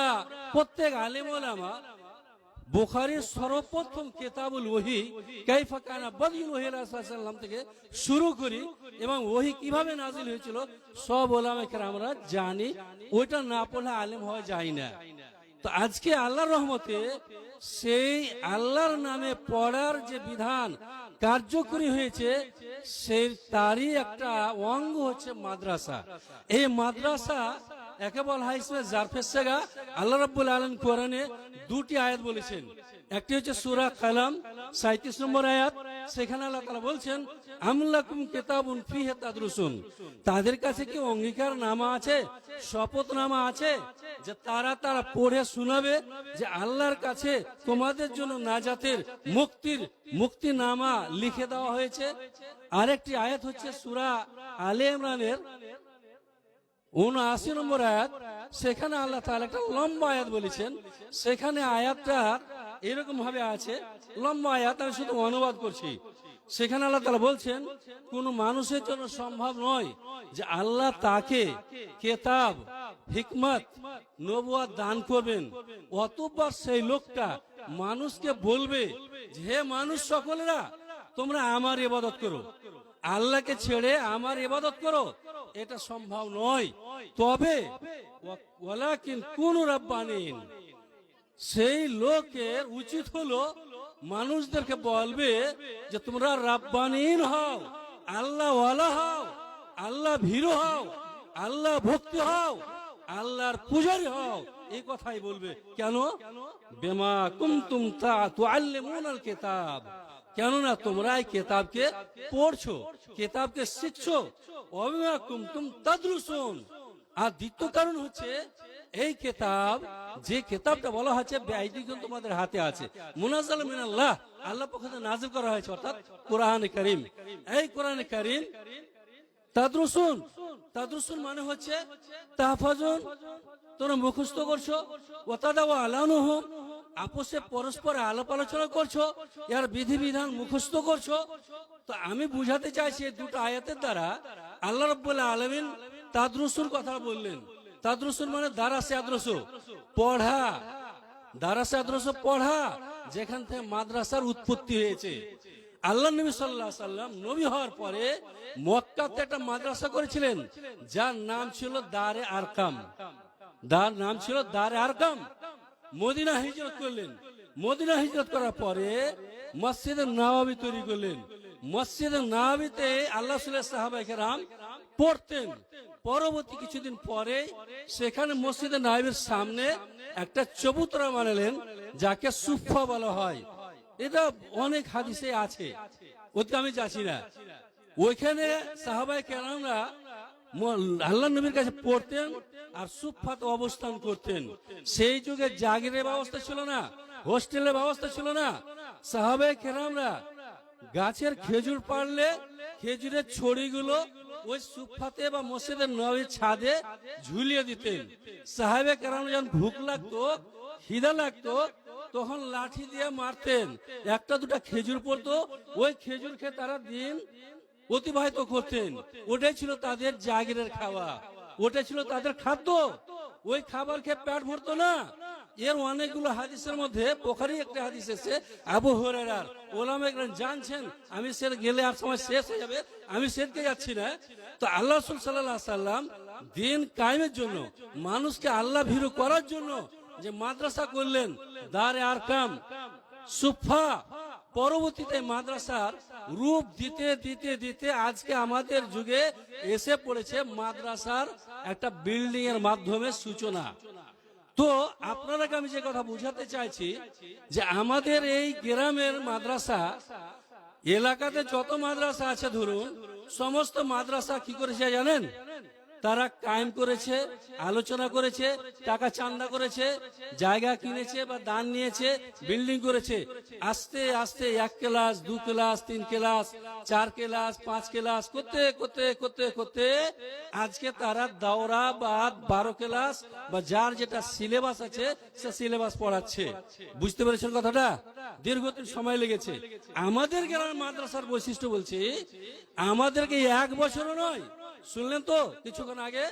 [SPEAKER 6] প্রত্যেক আলেম ওলামা বুখারীর সর্বপ্রথম কিতাবুল ওহী কাইফা কানা বাদিউল ওহী রাসূলুল্লাহ সাল্লাল্লাহু আলাইহি ওয়াসাল্লাম থেকে শুরু করি এবং ওহী কিভাবে নাজিল হয়েছিল সব ওলামা কেরাম আমরা জানি। ওইটা না পড়লে আলেম হওয়া যায় না। তো আজকে আল্লাহর রহমতে সেই আল্লাহর নামে পড়ার যে বিধান কার্যকরী হয়েছে, সেই তারই একটা অঙ্গ হচ্ছে মাদ্রাসা। এই মাদ্রাসা একে বলা হয় ইসমে জারফের সেগা। আল্লাহ রাব্বুল আলামিন কোরআনে 2টি আয়াত বলেছেন। একটি হচ্ছে সূরা কালাম 37 নম্বর আয়াত, সেখানে আল্লাহ তাআলা বলছেন আমলাকুম কিতাবুন ফিহি তাদরুসুন, তাদের কাছে কি অঙ্গীকারনামা আছে, শপথনামা আছে যে তারা পড়ে শোনাবে যে আল্লাহর কাছে তোমাদের জন্য নাজাতের মুক্তিনামা লিখে দেওয়া হয়েছে। আরেকটি আয়াত হচ্ছে সূরা আলে ইমরানের 79 নম্বর আয়াত, সেখানে আল্লাহ তাআলা একটা লম্বা আয়াত বলেছেন। সেখানে আয়াতটা এরকম ভাবে আছে, লম্বা আয়াত, আমি শুধু অনুবাদ করছি। সেখানে আল্লাহ তাআলা বলছেন কোন মানুষের জন্য সম্ভব নয় যে আল্লাহ তাকে কিতাব, হিকমত, নবুয়ত দান করবেন, অতঃপর সেই লোকটা মানুষকে বলবে যে হে মানুষ সকলেরা তোমরা আমার ইবাদত করো, আল্লাহকে ছেড়ে আমার ইবাদত করো। এটা সম্ভব নয়। তবে ওয়ালাকিন কুনু রাব্বানিন, সেই লোকের উচিত হলো মানুষদেরকে বলবে যে তোমরা রাব্বানিন হও, আল্লাহ ওয়ালা হও, আল্লাহ আল্লাহ ভীরু হও, আল্লাহ ভক্তি হও, আল্লাহর পূজারী হও, এই কথাই বলবে। কেন? বেমা কুনতুম তুআল্লিমুনাল কিতাব, কেননা তোমরা এই কিতাবকে পড়ছো, কিতাবকে শিখছো। ওয়া কুনতুম তাদরুসুন। আর দ্বিতীয় কারণ হচ্ছে এই কিতাব, যে কিতাবটা বলা হচ্ছে বেআইদিকুম, তোমাদের হাতে আছে, মুনাজ্জাল মিনাল্লাহ, আল্লাহ পক্ষ থেকে নাযিল করা হয়েছে, অর্থাৎ কোরআনে কারীম। এই কোরআনে কারীম তাদরুসুন, তাদরুসুন মানে হচ্ছে তাহফাজুন, তোমরা মুখস্থ করছো, ওয়া তাদাউ আলানুহুম, আপোষে পরস্পর আলাপ আলোচনা করছো, এর বিধিবিধান মুখস্থ করছো। তো আমি বুঝাতে চাইছি এই দুটো আয়াতের দ্বারা আল্লাহ রাব্বুল আলামিন তাদরুসুর কথা বললেন। তাদরুসুন মানে দারাসে আদরসু, পড়া, দারাসে আদরসু পড়া, যেখান থেকে মাদ্রাসার উৎপত্তি হয়েছে। আল্লাহ নবী সাল্লাল্লাহু আলাইহি সাল্লাম নবী হওয়ার পরে মক্কাতে একটা মাদ্রাসা করেছিলেন, যার নাম ছিল দারে আরকাম, যার নাম ছিল দারে আরকাম। মদিনা হিজরত করলেন, মদিনা হিজরত করার পরে মসজিদে নববী তৈরি করলেন। মসজিদে নববীতে আল্লাহ রাসূলের সাহাবায়ে কেরাম পড়তেন। পরবর্তী কিছুদিন পরে সেখানে মসজিদে নববীর সামনে একটা চবুতরা বানালেন, যাকে সুফা বলা হয়। এটা অনেক হাদিসে আছে, ওতে আমি যাচ্ছি না। ওইখানে সাহাবায়ে কেরামরা আল্লাহ নবীর কাছে পড়তেন আর সুফাত অবস্থান করতেন। সেই যুগে জাগিরের ব্যবস্থা ছিল না, হোস্টেলের ব্যবস্থা ছিল না। সাহাবায়ে কেরামরা গাছের খেজুর পাড়লে খেজুরের ছড়িগুলো ওই সুফাতে বা মসজিদের নববীর ছাদে ঝুলিয়ে দিতেন। সাহাবায়ে কেরাম যখন ভুক লাগতো, খিদা লাগতো, তখন লাঠি দিয়ে মারতেন। একটা দুটা খেজুর পড়তো, ওই খেজুর খেয়ে তারা দিন অতিবাহিত করতেন। ওটাই ছিল তাদের জাগিরের খাওয়া, ওটাই ছিল তাদের খাদ্য। ওই খাবার খেয়ে পেট ভরতো না। এর অনেকগুলো হাদিসের মধ্যে বুখারী একটা হাদিস এসেছে আবু হুরায়রার, ওলামা একরাম জানছেন, আমি সে গেলে আর সময় শেষ হয়ে যাবে, আমি সেদিকে যাচ্ছি না। তো আল্লাহ রাসূল সাল্লাল্লাহু আলাইহি সাল্লাম দিন কায়েমের জন্য, মানুষকে আল্লাহ ভীরু করার জন্য যে মাদ্রাসা করলেন দারে আরকাম, সুফা, পরবর্তীতে মাদ্রাসার রূপ দিতে দিতে দিতে আজকে আমাদের যুগে এসে পড়েছে মাদ্রাসার একটা বিল্ডিং এর মাধ্যমে সূচনা। তো আপনারাকে আমি যে কথা বুঝাতে চাইছি যে আমাদের এই গ্রামের মাদ্রাসা, এলাকাতে যত মাদ্রাসা আছে ধরুন, সমস্ত মাদ্রাসা কি করেছে জানেন? তারা কায়েম করেছে, আলোচনা করেছে, টাকা চান্দা করেছে, জায়গা কিনেছে বা দান নিয়েছে, বিল্ডিং করেছে। আস্তে আস্তে 1 class 2 class 3 class 4 class 5 class করতে করতে করতে করতে আজকে তারা দাওরা বা 12 ক্লাস বা যার যেটা সিলেবাস আছে সে সিলেবাস পড়াচ্ছে। বুঝতে পেরেছেন কথাটা? দীর্ঘদিন সময় লেগেছে। আমাদের গ্রামের মাদ্রাসার বৈশিষ্ট্য বলছি, আমাদেরকে 1 বছরও নয়, শুনলেন তো কিছুক্ষণ আগে,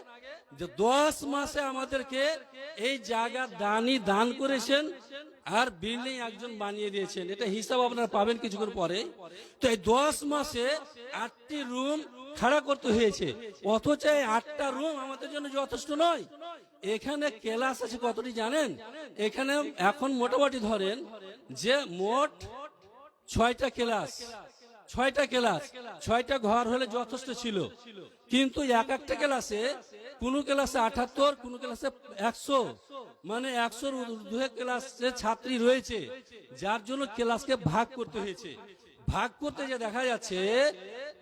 [SPEAKER 6] যে 10 মাসে আমাদেরকে এই জায়গা দান করেছেন আর বিল্ডিং একজন বানিয়ে দিয়েছেন। এটা হিসাব আপনারা পাবেন কিছুক্ষণ পরে। তো এই 10 মাসে 8টি রুম খাড়া করতে হয়েছে, অথচ এই 8টা রুম আমাদের জন্য যথেষ্ট নয়। এখানে ক্লাস আছে কতটি জানেন? এখানে এখন মোটামুটি ধরেন যে মোট 6টা ক্লাস, 6টা ক্লাস, 6টা ঘর হলে যথেষ্ট ছিল। কিন্তু একটা ক্লাসে, কোন ক্লাসে 78, কোন ক্লাসে 100, মানে 100-র ঊর্ধ্বে ক্লাসে ছাত্রী রয়েছে, যার জন্য ক্লাসকে ভাগ করতে হয়েছে। ভাগ করতে যে দেখা যাচ্ছে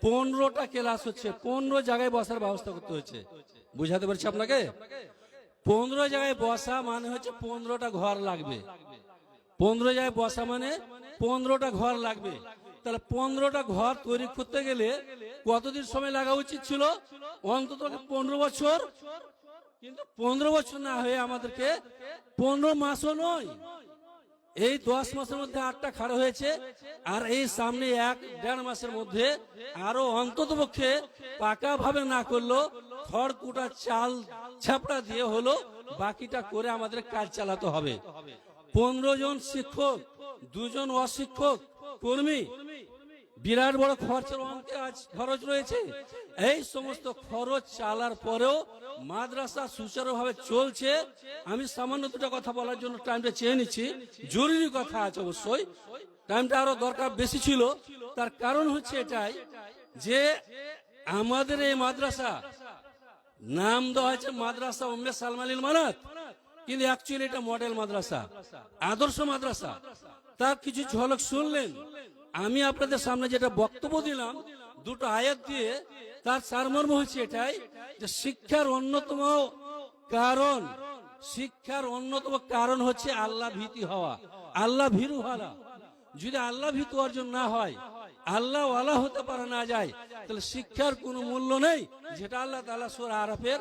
[SPEAKER 6] 15টা ক্লাস হচ্ছে, 15 জায়গায় বসার ব্যবস্থা করতে হয়েছে। বুঝাতে পারছি আপনাকে? 15 জায়গায় বসা মানে হচ্ছে 15টা ঘর লাগবে। 15 জায়গায় বসা মানে 15টা ঘর লাগবে। তাহলে 15টা ঘর তৈরি করতে গেলে কতদিন সময় লাগা উচিত ছিল? অন্তত 15 বছর। কিন্তু 15 বছর না হয়ে আমাদেরকে 15 মাসও নয়, এই 10 মাসের মধ্যে 8টা খাড়া হয়েছে। আর এই সামনে 1-1.5 মাসের মধ্যে আরো অন্তত পক্ষে পাকা ভাবে না করলো খড়কুটা চাল ছাপড়া দিয়ে হলো, বাকিটা করে আমাদের কাজ চালাতে হবে। 15 জন শিক্ষক, 2 জন অশিক্ষক কর্মী, বিরাট বড় খরচের অঙ্কে আজ খরচ রয়েছে। এই সমস্ত খরচ চালার পরেও মাদ্রাসা সুচারুভাবে চলছে। আমি সামান্য দুটো কথা বলার জন্য টাইমটা চেয়ে নিচ্ছি, জরুরি কথা আছে অবশ্যই, টাইমটা আরো দরকার বেশি ছিল। তার কারণ হচ্ছে এটাই যে আমাদের এই মাদ্রাসা নাম দেওয়া হয়েছে মাদ্রাসা উম্মে সালমা লিল মানাত, কিন্তু অ্যাকচুয়ালি এটা মডেল মাদ্রাসা, আদর্শ মাদ্রাসা। তার কিছু ঝলক শুনলেন। আমি আপনাদের সামনে যেটা বক্তব্য দিলাম দুটো আয়াত দিয়ে, তার সারমর্ম হচ্ছে এটাই যে শিক্ষার অন্যতম কারণ হচ্ছে আল্লাহ ভীতি হওয়া, আল্লাহ ভীরু হওয়া। যদি আল্লাহ ভীতু অর্জন না হয়, আল্লাহ ওয়ালা হতে পারা না যায়, তাহলে শিক্ষার কোনো মূল্য নেই। যেটা আল্লাহ তাআলা সূরা আরাফের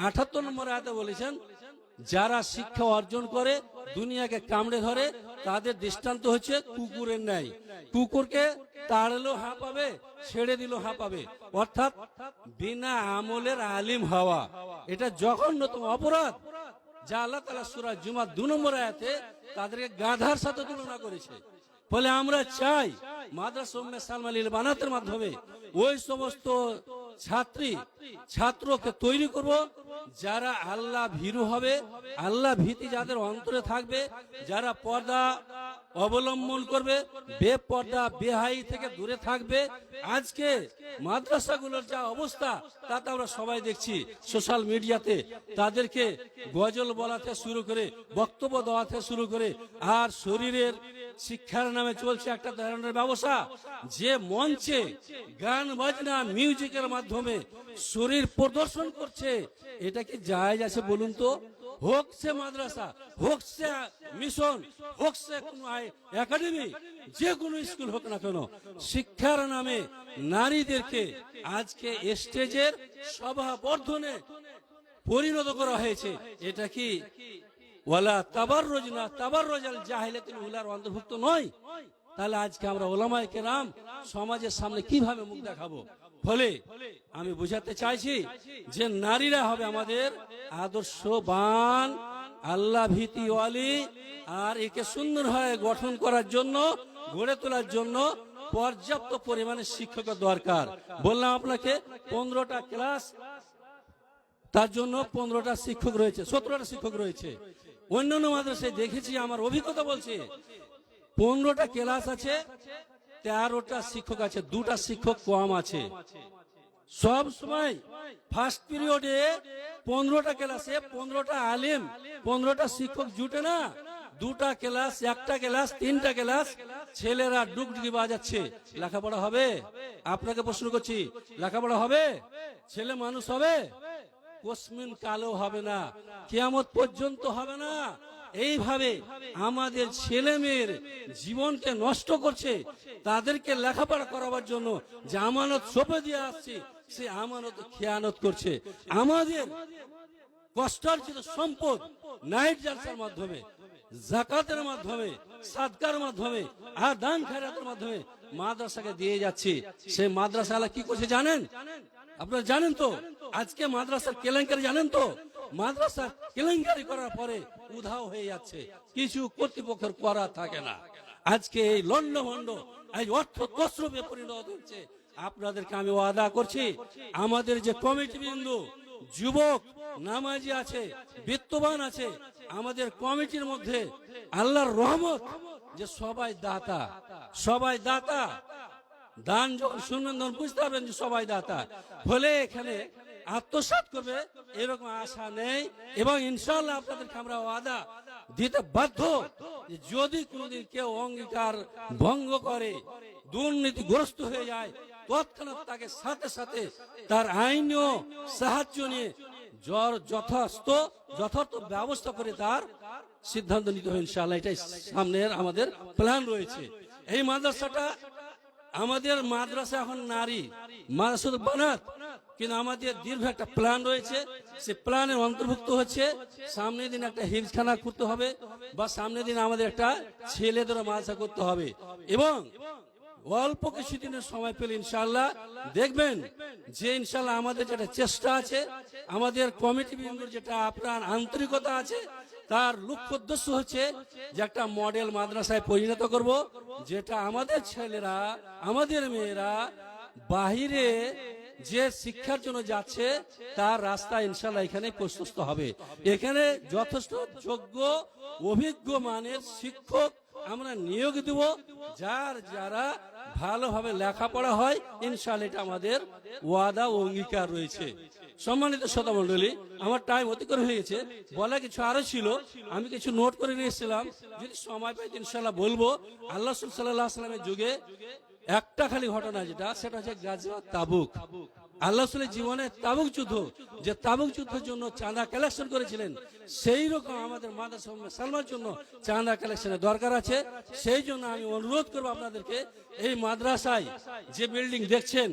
[SPEAKER 6] ৭৮ নম্বর আয়াতে বলেছেন, যারা শিক্ষা অর্জন করে দুনিয়াকে কামড়ে ধরে তাদের দৃষ্টান্ত হচ্ছে কুকুরের ন্যায়। কুকুরকে তাড়লেও হাঁপাবে, ছেড়ে দিলেও হাঁপাবে। অর্থাৎ বিনা আমলের আলিম হওয়া এটা জঘন্যতম অপরাধ, যা আল্লাহ তাআলা সূরা জুমার ২ নম্বর আয়াতে তাদেরকে গাধার সাথে তুলনা করেছে। ফলে আমরা চাই মাদ্রাসা উম্মে সালমা লিল বানাতের মাধ্যমে ওই সমস্ত ছাত্রকে তৈরি করব যারা আল্লাহ ভীরু হবে, আল্লাহ ভীতি যাদের অন্তরে থাকবে, যারা পর্দা অবলম্বন করবে, বেপর্দা বেহাই থেকে দূরে থাকবে। আজকে মাদ্রাসাগুলোর যা অবস্থা তাতে আমরা সবাই দেখছি সোশ্যাল মিডিয়াতে, তাদেরকে গজল বলাতে শুরু করে, বক্তব্য দেওয়াতে শুরু করে, আর শরীরের শিক্ষার নামে চলছে একটা ধরনের ব্যবসা, যে মঞ্চে গান বাজনা মিউজিকের মাধ্যমে শরীর প্রদর্শন করছে। এটা কি জায়েজ আছে বলুন তো? হোক সে মাদ্রাসা, হোক সে মিশন, হোক সে কোনো একাডেমি, যে কোনো স্কুল হোক না কেন, শিক্ষার নামে নারীদেরকে আজকে স্টেজের সভাবর্ধনে পরিণত করা হয়েছে। এটা কি ওয়ালা তাবাররুজ না তাবাররুজাল জাহিলিয়াতুল উলার অন্তর্ভুক্ত নয়? তাহলে আজকে আমরা ওলামায়ে কেরাম সমাজের সামনে কিভাবে মুখ দেখাবো? ফলে আমি বোঝাতে চাইছি যে নারীরা হবে আমাদের আদর্শবান, আল্লাহ ভীতিওয়ালি, আর একে সুন্দরভাবে গঠন করার জন্য, গড়ে তোলার জন্য পর্যাপ্ত পরিমাণে শিক্ষকের দরকার। বললাম আপনাকে 15টা ক্লাস, তার জন্য 15টা শিক্ষক রয়েছে, 17টা শিক্ষক রয়েছে। অন্যান্য মাদ্রাসায় দেখেছি, আমার অভিজ্ঞতা বলছে 15টা ক্লাস আছে, 13টা শিক্ষক আছে, 2টা শিক্ষক কম আছে। সব সময় ফার্স্ট পিরিয়ডে 15টা ক্লাসে 15টা আলেম, 15টা শিক্ষক জুটে না। 2টা ক্লাস, 1টা ক্লাস, 3টা ক্লাস, ছেলেরা ডুগডুগি বাজাচ্ছে। লেখাপড়া হবে? আপনাকে প্রশ্ন করছি, লেখাপড়া হবে? ছেলে মানুষ হবে? কোসমিন কালো হবে না, কিয়ামত পর্যন্ত হবে না। এইভাবে আমাদের ছেলে মেয়ের জীবনকে নষ্ট করছে। তাদেরকে লেখাপড়া করাবার জন্য যে আমানত সঁপে দিয়ে আসছে, সে আমানত খেয়ানত করছে। আমাদের কষ্টার্জিত সম্পদ নাইট জালসার মাধ্যমে, যাকাতের মাধ্যমে, সাদকার মাধ্যমে, আর দান খয়রাতের মাধ্যমে মাদ্রাসাকে দিয়ে যাচ্ছে। সেই মাদ্রাসা আলা কি করছে জানেন? আপনারা জানেন তো? আজকে মাদ্রাসার কেলেঙ্কারি জানেন তো? মাদ্রাসার কেলেঙ্কারি করার পরে উধাও হয়ে যাচ্ছে, কিছু কর্তৃপক্ষের করা থাকে না। আজকে এই লন্ডভন্ড, এই অর্থ তসরুপে পরিণত হচ্ছে। আপনাদেরকে আমি ওয়াদা করছি, আমাদের যে কমিটি বিন্দু যুবক নামাজি আছে, বিত্তবান আছে, আমাদের কমিটির মধ্যে আল্লাহর রহমত যে সবাই দাতা, সবাই দাতা। দান যখন শুনবেন তখন বুঝতে পারবেন যে সবাই দাতা। ফলে এখানে আত্মসাৎ করবে এরকম আশা নেই, এবং ইনশাআল্লাহ আপনাদেরকে আমরা ওয়াদা দিতে বাধ্য যে যদি কোনোদিন কেউ অঙ্গীকার ভঙ্গ করে, দুর্নীতিগ্রস্ত হয়ে যায়, তৎক্ষণাৎ তাকে সাথে সাথে তার আইনীয় সাহায্য নিয়ে যথার্থ ব্যবস্থা করে তার সিদ্ধান্ত নিতে হবে ইনশাআল্লাহ। এটাই সামনের আমাদের প্ল্যান রয়েছে। এই মাদ্রাসাটা, আমাদের মাদ্রাসা এখন নারী মাদ্রাসা বানাত, কিন্তু আমাদের দীর্ঘ একটা প্ল্যান রয়েছে। সে প্ল্যানের অন্তর্ভুক্ত হচ্ছে সামনের দিন একটা হিফজখানা করতে হবে, বা সামনের দিন আমাদের একটা ছেলেদের মাদ্রাসা করতে হবে। এবং অল্প কিছুদিনের সময় পেলে ইনশাআল্লাহ দেখবেন যে ইনশাআল্লাহ আমাদের যেটা চেষ্টা আছে, আমাদের কমিটি বিন্দুর যেটা আপনার আন্তরিকতা আছে, তার লক্ষ্য উদ্দেশ্য হচ্ছে যে একটা মডেল মাদ্রাসায় পরিণত করব, যেটা আমাদের ছেলেরা, আমাদের মেয়েরা বাহিরে যে শিক্ষার জন্য যাচ্ছে তার রাস্তা ইনশাআল্লাহ এখানে প্রশস্ত হবে। এখানে যথেষ্ট যোগ্য অভিজ্ঞ মানের শিক্ষক আমরা নিয়োগ দেব, যারা ভালোভাবে লেখাপড়া হয়, ইনশাআল্লাহ এটা আমাদের ওয়াদা ও অঙ্গীকার রয়েছে। সম্মানিত শ্রোতা মণ্ডলী, আমার টাইম অতিক্রম হয়ে গেছে, বলা কিছু আরো ছিল, আমি কিছু নোট করে নিয়েছিলাম, যদি সময় পাই ইনশাআল্লাহ বলবো। আল্লাহ রাসূল সাল্লাল্লাহু আলাইহি ওয়াসাল্লামের যুগে একটা খালি ঘটনা, যেটা সেটা হচ্ছে গাজওয়াত তাবুক। আল্লাহ রাসূলের জীবনে তাবুক যুদ্ধ, যে তাবুক যুদ্ধের জন্য চাঁদা কালেকশন করেছিলেন, সেই রকম আমাদের মাদ্রাসা সালমার জন্য চাঁদা কালেকশনের দরকার আছে। সেই জন্য আমি অনুরোধ করবো আপনাদেরকে, এই মাদ্রাসায় যে বিল্ডিং দেখছেন,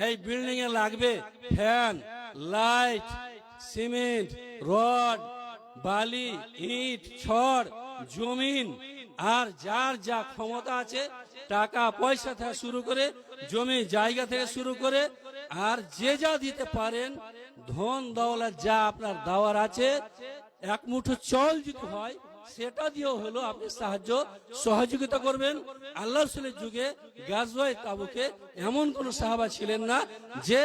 [SPEAKER 6] এই বিল্ডিং এ লাগবে ফ্যান, লাইট, সিমেন্ট, রড, বালি, ইট, ছড়, জমিন, আর যার যা ক্ষমতা আছে, টাকা পয়সা থেকে শুরু করে, জমি জায়গা থেকে শুরু করে, আর যে যা দিতে পারেন, ধন দৌলত যা আপনার দেওয়ার আছে, এক মুঠো চাল যদি হয় সেটা দিয়েও হলো আপনি সাহায্য সহযোগিতা করবেন। আল্লাহ রাসূলের যুগে গাজওয়ায়ে তাবুকে এমন কোন সাহাবা ছিলেন না যে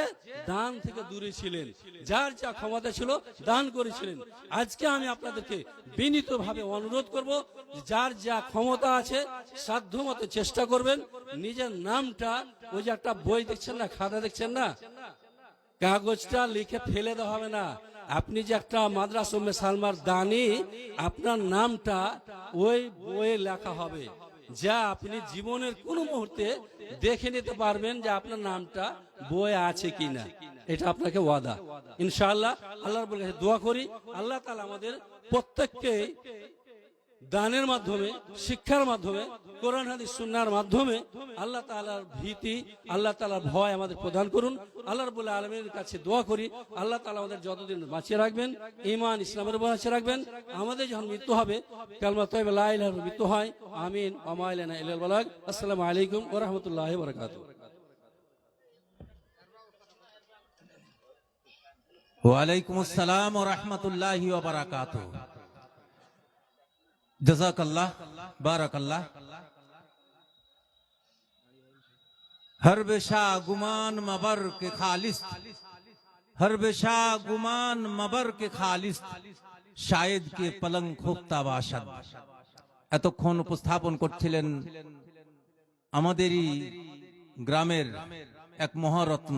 [SPEAKER 6] দান থেকে দূরে ছিলেন, যার যা ক্ষমতা ছিল দান করেছিলেন। আজকে আমি আপনাদেরকে বিনীতভাবে অনুরোধ করব, যার যা ক্ষমতা আছে সাধ্যমতো চেষ্টা করবেন নিজের নামটা, ওই যে একটা বই দেখছেন না, খাতা দেখছেন না, কাগজটা লিখে ফেলে দেওয়া হবে না। আপনি যে একটা মাদ্রাসা উম্মে সালমার দানি, আপনার নামটা ওই বইয়ে লেখা হবে, যা আপনি জীবনের কোন মুহূর্তে দেখে নিতে পারবেন যে আপনার নামটা বইয়ে আছে কিনা। এটা আপনাকে ওয়াদা। ইনশাআল্লাহ আল্লাহর কাছে দোয়া করি, আল্লাহ তাআলা আমাদের প্রত্যেককে দানের মাধ্যমে, শিক্ষার মাধ্যমে, কোরআন হাদিস সুন্নাহর মাধ্যমে আল্লাহ তাআলার ভীতি, আল্লাহ তাআলার ভয় আমাদের প্রদান করুন। আল্লাহ রাব্বুল আলামিনের কাছে দোয়া করি, আল্লাহ তাআলা আমাদের যতদিন বাঁচিয়ে রাখবেন, ঈমান ইসলামের উপর বাঁচিয়ে রাখবেন। আমাদের যখন মৃত্যু হবে, কালিমা তাইয়্যিবা লা ইলাহা ইল্লাল্লাহ মৃত্যু হয়। আমিন। ওয়া মা ইলাইনা ইল্লাল বালাগ। আসসালামু আলাইকুম ওয়া রাহমাতুল্লাহি ওয়া বারাকাতুহু।
[SPEAKER 1] ওয়ালাইকুম আসসালাম ওয়া রাহমাতুল্লাহি ওয়া বারাকাতুহু। जज़ाकल्लाह बारकल्लाह। हर बेशा गुमान मबर के खालिस, हर बेशा गुमान मबर के खालिस, शायद के पलंग खुफ्ता बाशद। এতক্ষণ উপস্থাপন করছিলেন আমাদেরই গ্রামের এক মহারত্ন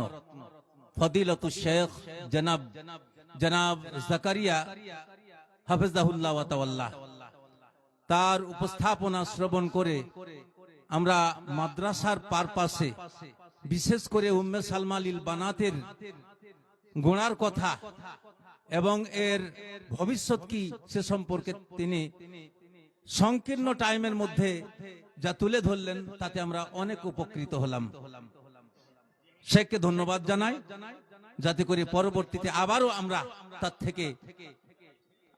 [SPEAKER 1] ফদিলতুশ শেখ জনাব জাকারিয়া হাফেজাহুল্লাহ ওয়া তাওয়াল্লাহ। তার উপস্থাপনা শ্রবণ করে আমরা মাদ্রাসার পারপাসে, বিশেষ করে উম্মে সালমা লিল বানাতের গোড়ার কথা এবং এর ভবিষ্যৎ কি সে সম্পর্কে তিনি সংকীর্ণ টাইমের মধ্যে যা তুলে ধরলেন, তাতে আমরা অনেক উপকৃত হলাম। শেখকে ধন্যবাদ জানাই, যাতে করে পরবর্তীতে আবারও আমরা তার থেকে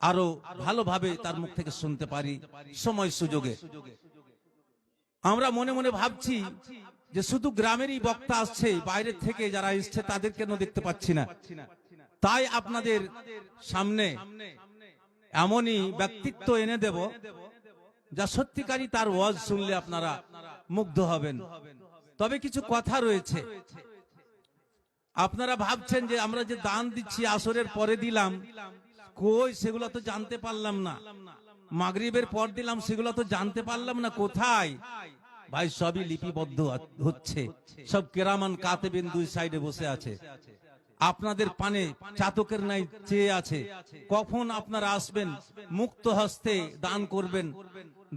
[SPEAKER 1] আরো ভালোভাবে তার মুখ থেকে শুনতে পারি সময় সুযোগে। আমরা মনে মনে ভাবছি যে শুধু গ্রামেরই বক্তা আসছে, বাইরে থেকে যারা এসছে তাদের কেন দেখতে পাচ্ছি না। তাই আপনাদের সামনে এমনই ব্যক্তিত্ব এনে দেব যা সত্যিকারই তার ওয়াজ শুনলে আপনারা মুগ্ধ হবেন। তবে কিছু কথা রয়েছে। আপনারা ভাবছেন যে আমরা যে দান দিচ্ছি আসরের পরে দিলাম, কই সেগুলো তো জানতে পারলাম না, মাগরিবের পর দিলাম সেগুলো তো জানতে পারলাম না, কোথায়? ভাই সবই লিপিবদ্ধ হচ্ছে, সব কেরামান কাতেবিন দুই সাইডে বসে আছে, আপনাদের পানে চাতকের নাই চেয়ে আছে। কখন আপনারা আসবেন, মুক্ত হস্তে দান করবেন,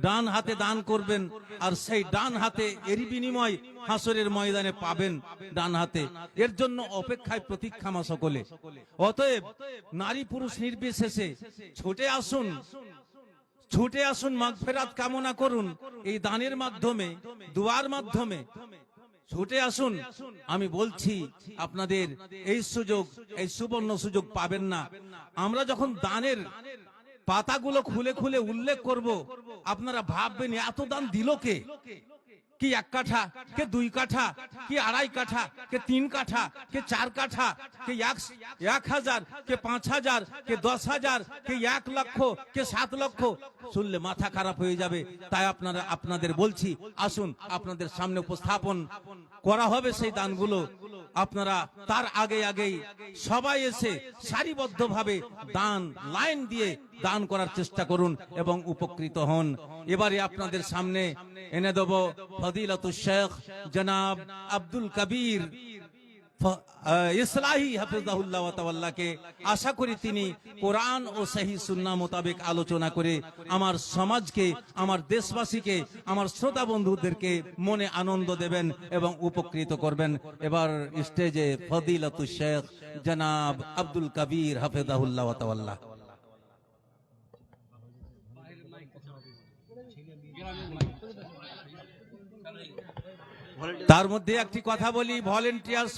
[SPEAKER 1] ডান হাতে দান করবেন, আর সেই ডান হাতে এরই বিনিময় হাসরের ময়দানে পাবেন ডান হাতে। এর জন্য অপেক্ষায় প্রতীক্ষামা সকলে। অতএব নারী পুরুষ নির্বিশেষে ছুটে আসুন, ছুটে আসুন, মাগফিরাত কামনা করুন এই দানের মাধ্যমে, দুয়ার মাধ্যমে ছুটে আসুন। আমি বলছি আপনাদের এই সুযোগ, এই সুবর্ণ সুযোগ পাবেন না। আমরা যখন দানের পাতাগুলো খুলে খুলে উল্লেখ করব, আপনারা ভাববেন এত দান দিল কে? কি 1 কাঠা, কে 2 কাঠা, কি 2.5 কাঠা, কে 3 কাঠা, কে 4 কাঠা, কে 1000, কে 5000, কে 10,000, কে 1 লক্ষ, কে 7 লক্ষ। শুনলে মাথা খারাপ হয়ে যাবে। তাই আপনাদের বলছি, আসুন আপনাদের সামনে উপস্থাপন করা হবে সেই দানগুলো। আপনারা তার আগেই সবাই এসে সারিবদ্ধভাবে দান লাইন দিয়ে দান করার চেষ্টা করুন এবং উপকৃত হন। এবারে আপনাদের সামনে এনে দেব ফদিলাতুল শেখ জনাব আব্দুল কবির ইসলাহি হাফিজাহুল্লাহ ওয়া তাআলাকে। আশা করি তিনি কোরআন ও সহি সুন্নাহ মোতাবেক আলোচনা করে আমার সমাজকে, আমার দেশবাসীকে, আমার শ্রোতা বন্ধুদেরকে মনে আনন্দ দেবেন এবং উপকৃত করবেন। এবার স্টেজে ফদিলাতুল শেখ জনাব আব্দুল কবির হাফিজাহুল্লাহ ওয়া তাআলা। তার মধ্যে একটি কথা বলি, ভলেন্টিয়ার্স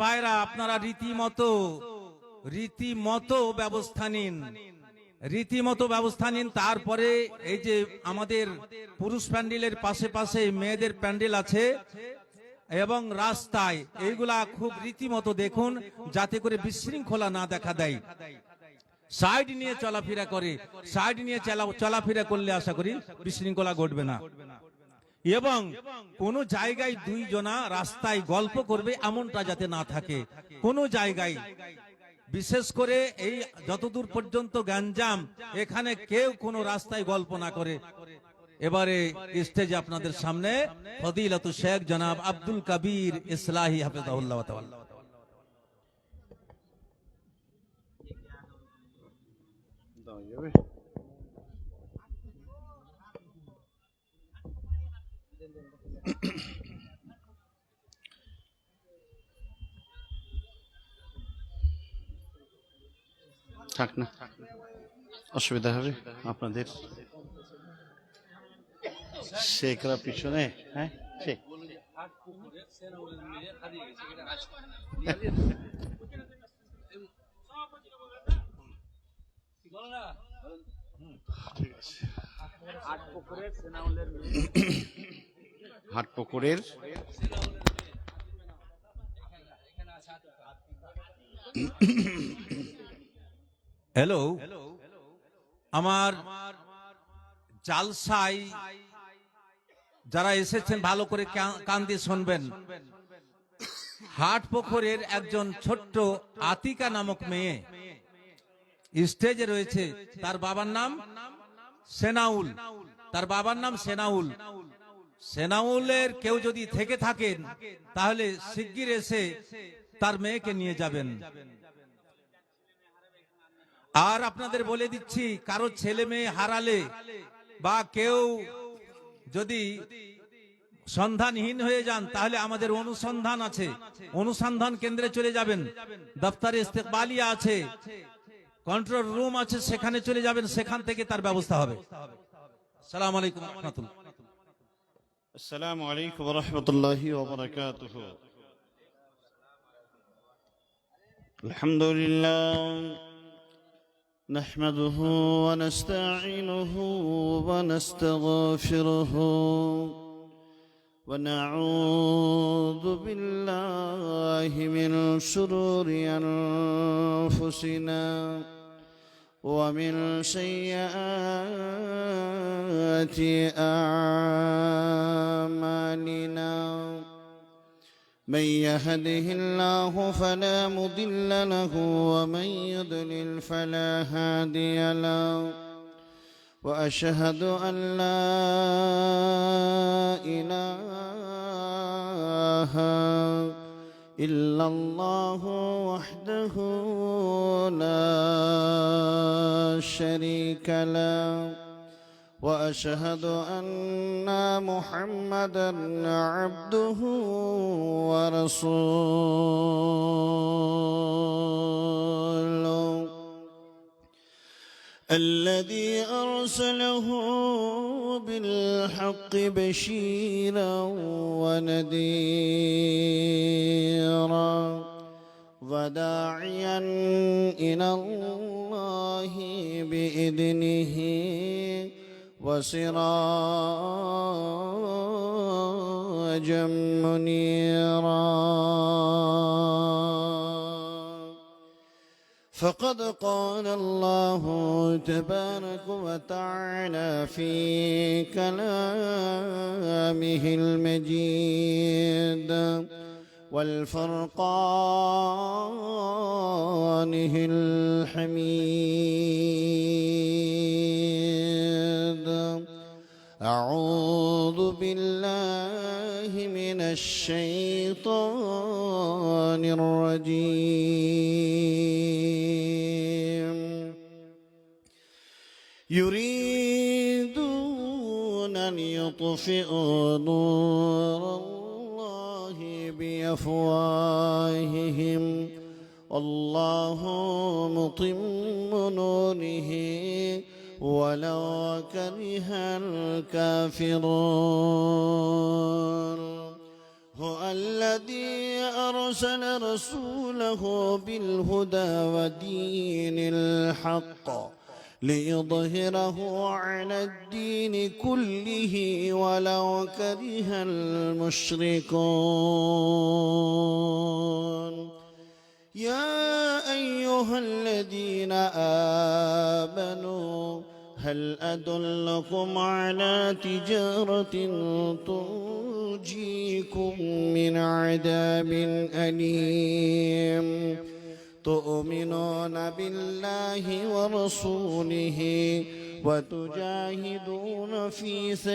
[SPEAKER 1] ভাইরা আপনারা রীতিমতো ব্যবস্থা নিন। তারপরে এই যে আমাদের পুরুষ প্যান্ডেলের পাশে মেয়েদের প্যান্ডেল আছে এবং রাস্তায় এইগুলা খুব রীতিমতো দেখুন, যাতে করে বিশৃঙ্খলা না দেখা দেয়। সাইড নিয়ে চলাফেরা করলে আশা করি বিশৃঙ্খলা ঘটবে না। এবং কোন জায়গায় দুইজনা রাস্তায় গল্প করবে এমনটা যাতে না থাকে কোন জায়গায়, বিশেষ করে এই যতদূর পর্যন্ত গ্যাঞ্জাম, এখানে কেউ কোনো রাস্তায় গল্প না করে। এবারে স্টেজে আপনাদের সামনে ফদিলাতুল শেখ জনাব আব্দুল কবির ইসলাহি হাফিজাহুল্লাহ ওয়া তাআলা।
[SPEAKER 7] থাক না, অসুবিধা হবে আপনাদের। শেখরা পিছনে, হ্যাঁ শেখ হাটপুকুরের
[SPEAKER 1] হ্যালো, আমার জালসায় যারা এসেছেন ভালো করে কান দিয়ে শুনবেন। হাটপুকুরের একজন ছোট্ট আতিকা নামক মেয়ে স্টেজে রয়েছে। তার বাবার নাম সেনাউল। সেনাউলের কেউ যদি থেকে থাকেন তাহলে শিগগির এসে তার মেয়েকে নিয়ে যাবেন। আর আপনাদের বলে দিচ্ছি, কারো ছেলে মেয়ে হারালে বা কেউ যদি সন্ধানহীন হয়ে যান তাহলে আমাদের অনুসন্ধান আছে, অনুসন্ধান কেন্দ্রে চলে যাবেন। দফতরে ইস্তেকবালিয়া আছে, কন্ট্রোল রুম আছে, সেখানে চলে যাবেন, সেখান থেকে তার ব্যবস্থা হবে। আসসালামু আলাইকুম ওয়া রাহমাতুল্লাহ।
[SPEAKER 7] আসসালামু আলাইকুম ওয়া রাহমাতুল্লাহি ওয়া বারাকাতুহু। আলহামদুলিল্লাহ نحمده ونستعينه ونستغفره ونعوذ بالله من شرور أنفسنا ومن سيئات أعمالنا. من يهده الله فلا مضل له ومن يضلل فلا هادي له. وأشهد أن لا إله إلا الله وحده لا شريك له. وأشهد أن محمدًا عبده ورسوله الذي أرسله بالحق بشيرا ونذيرا وداعيا إلى الله بإذنه وسراجا منيرا. فقد قال الله تبارك وتعالى في كلامه المجيد والفرقانه الحميد. الشيطان الرجيم يريدون أن يطفئوا نور الله بأفواههم والله متم نوره ولو كره الكافرون هو الذي أرسل رسوله بالهدى ودين الحق ليظهره على الدين كله ولو كره المشركون يا أيها الذين آمنوا هل أدلكم على تجارة تنجيكم من عذاب أليم تؤمنون بالله ورسوله وتجاهدون في سبيل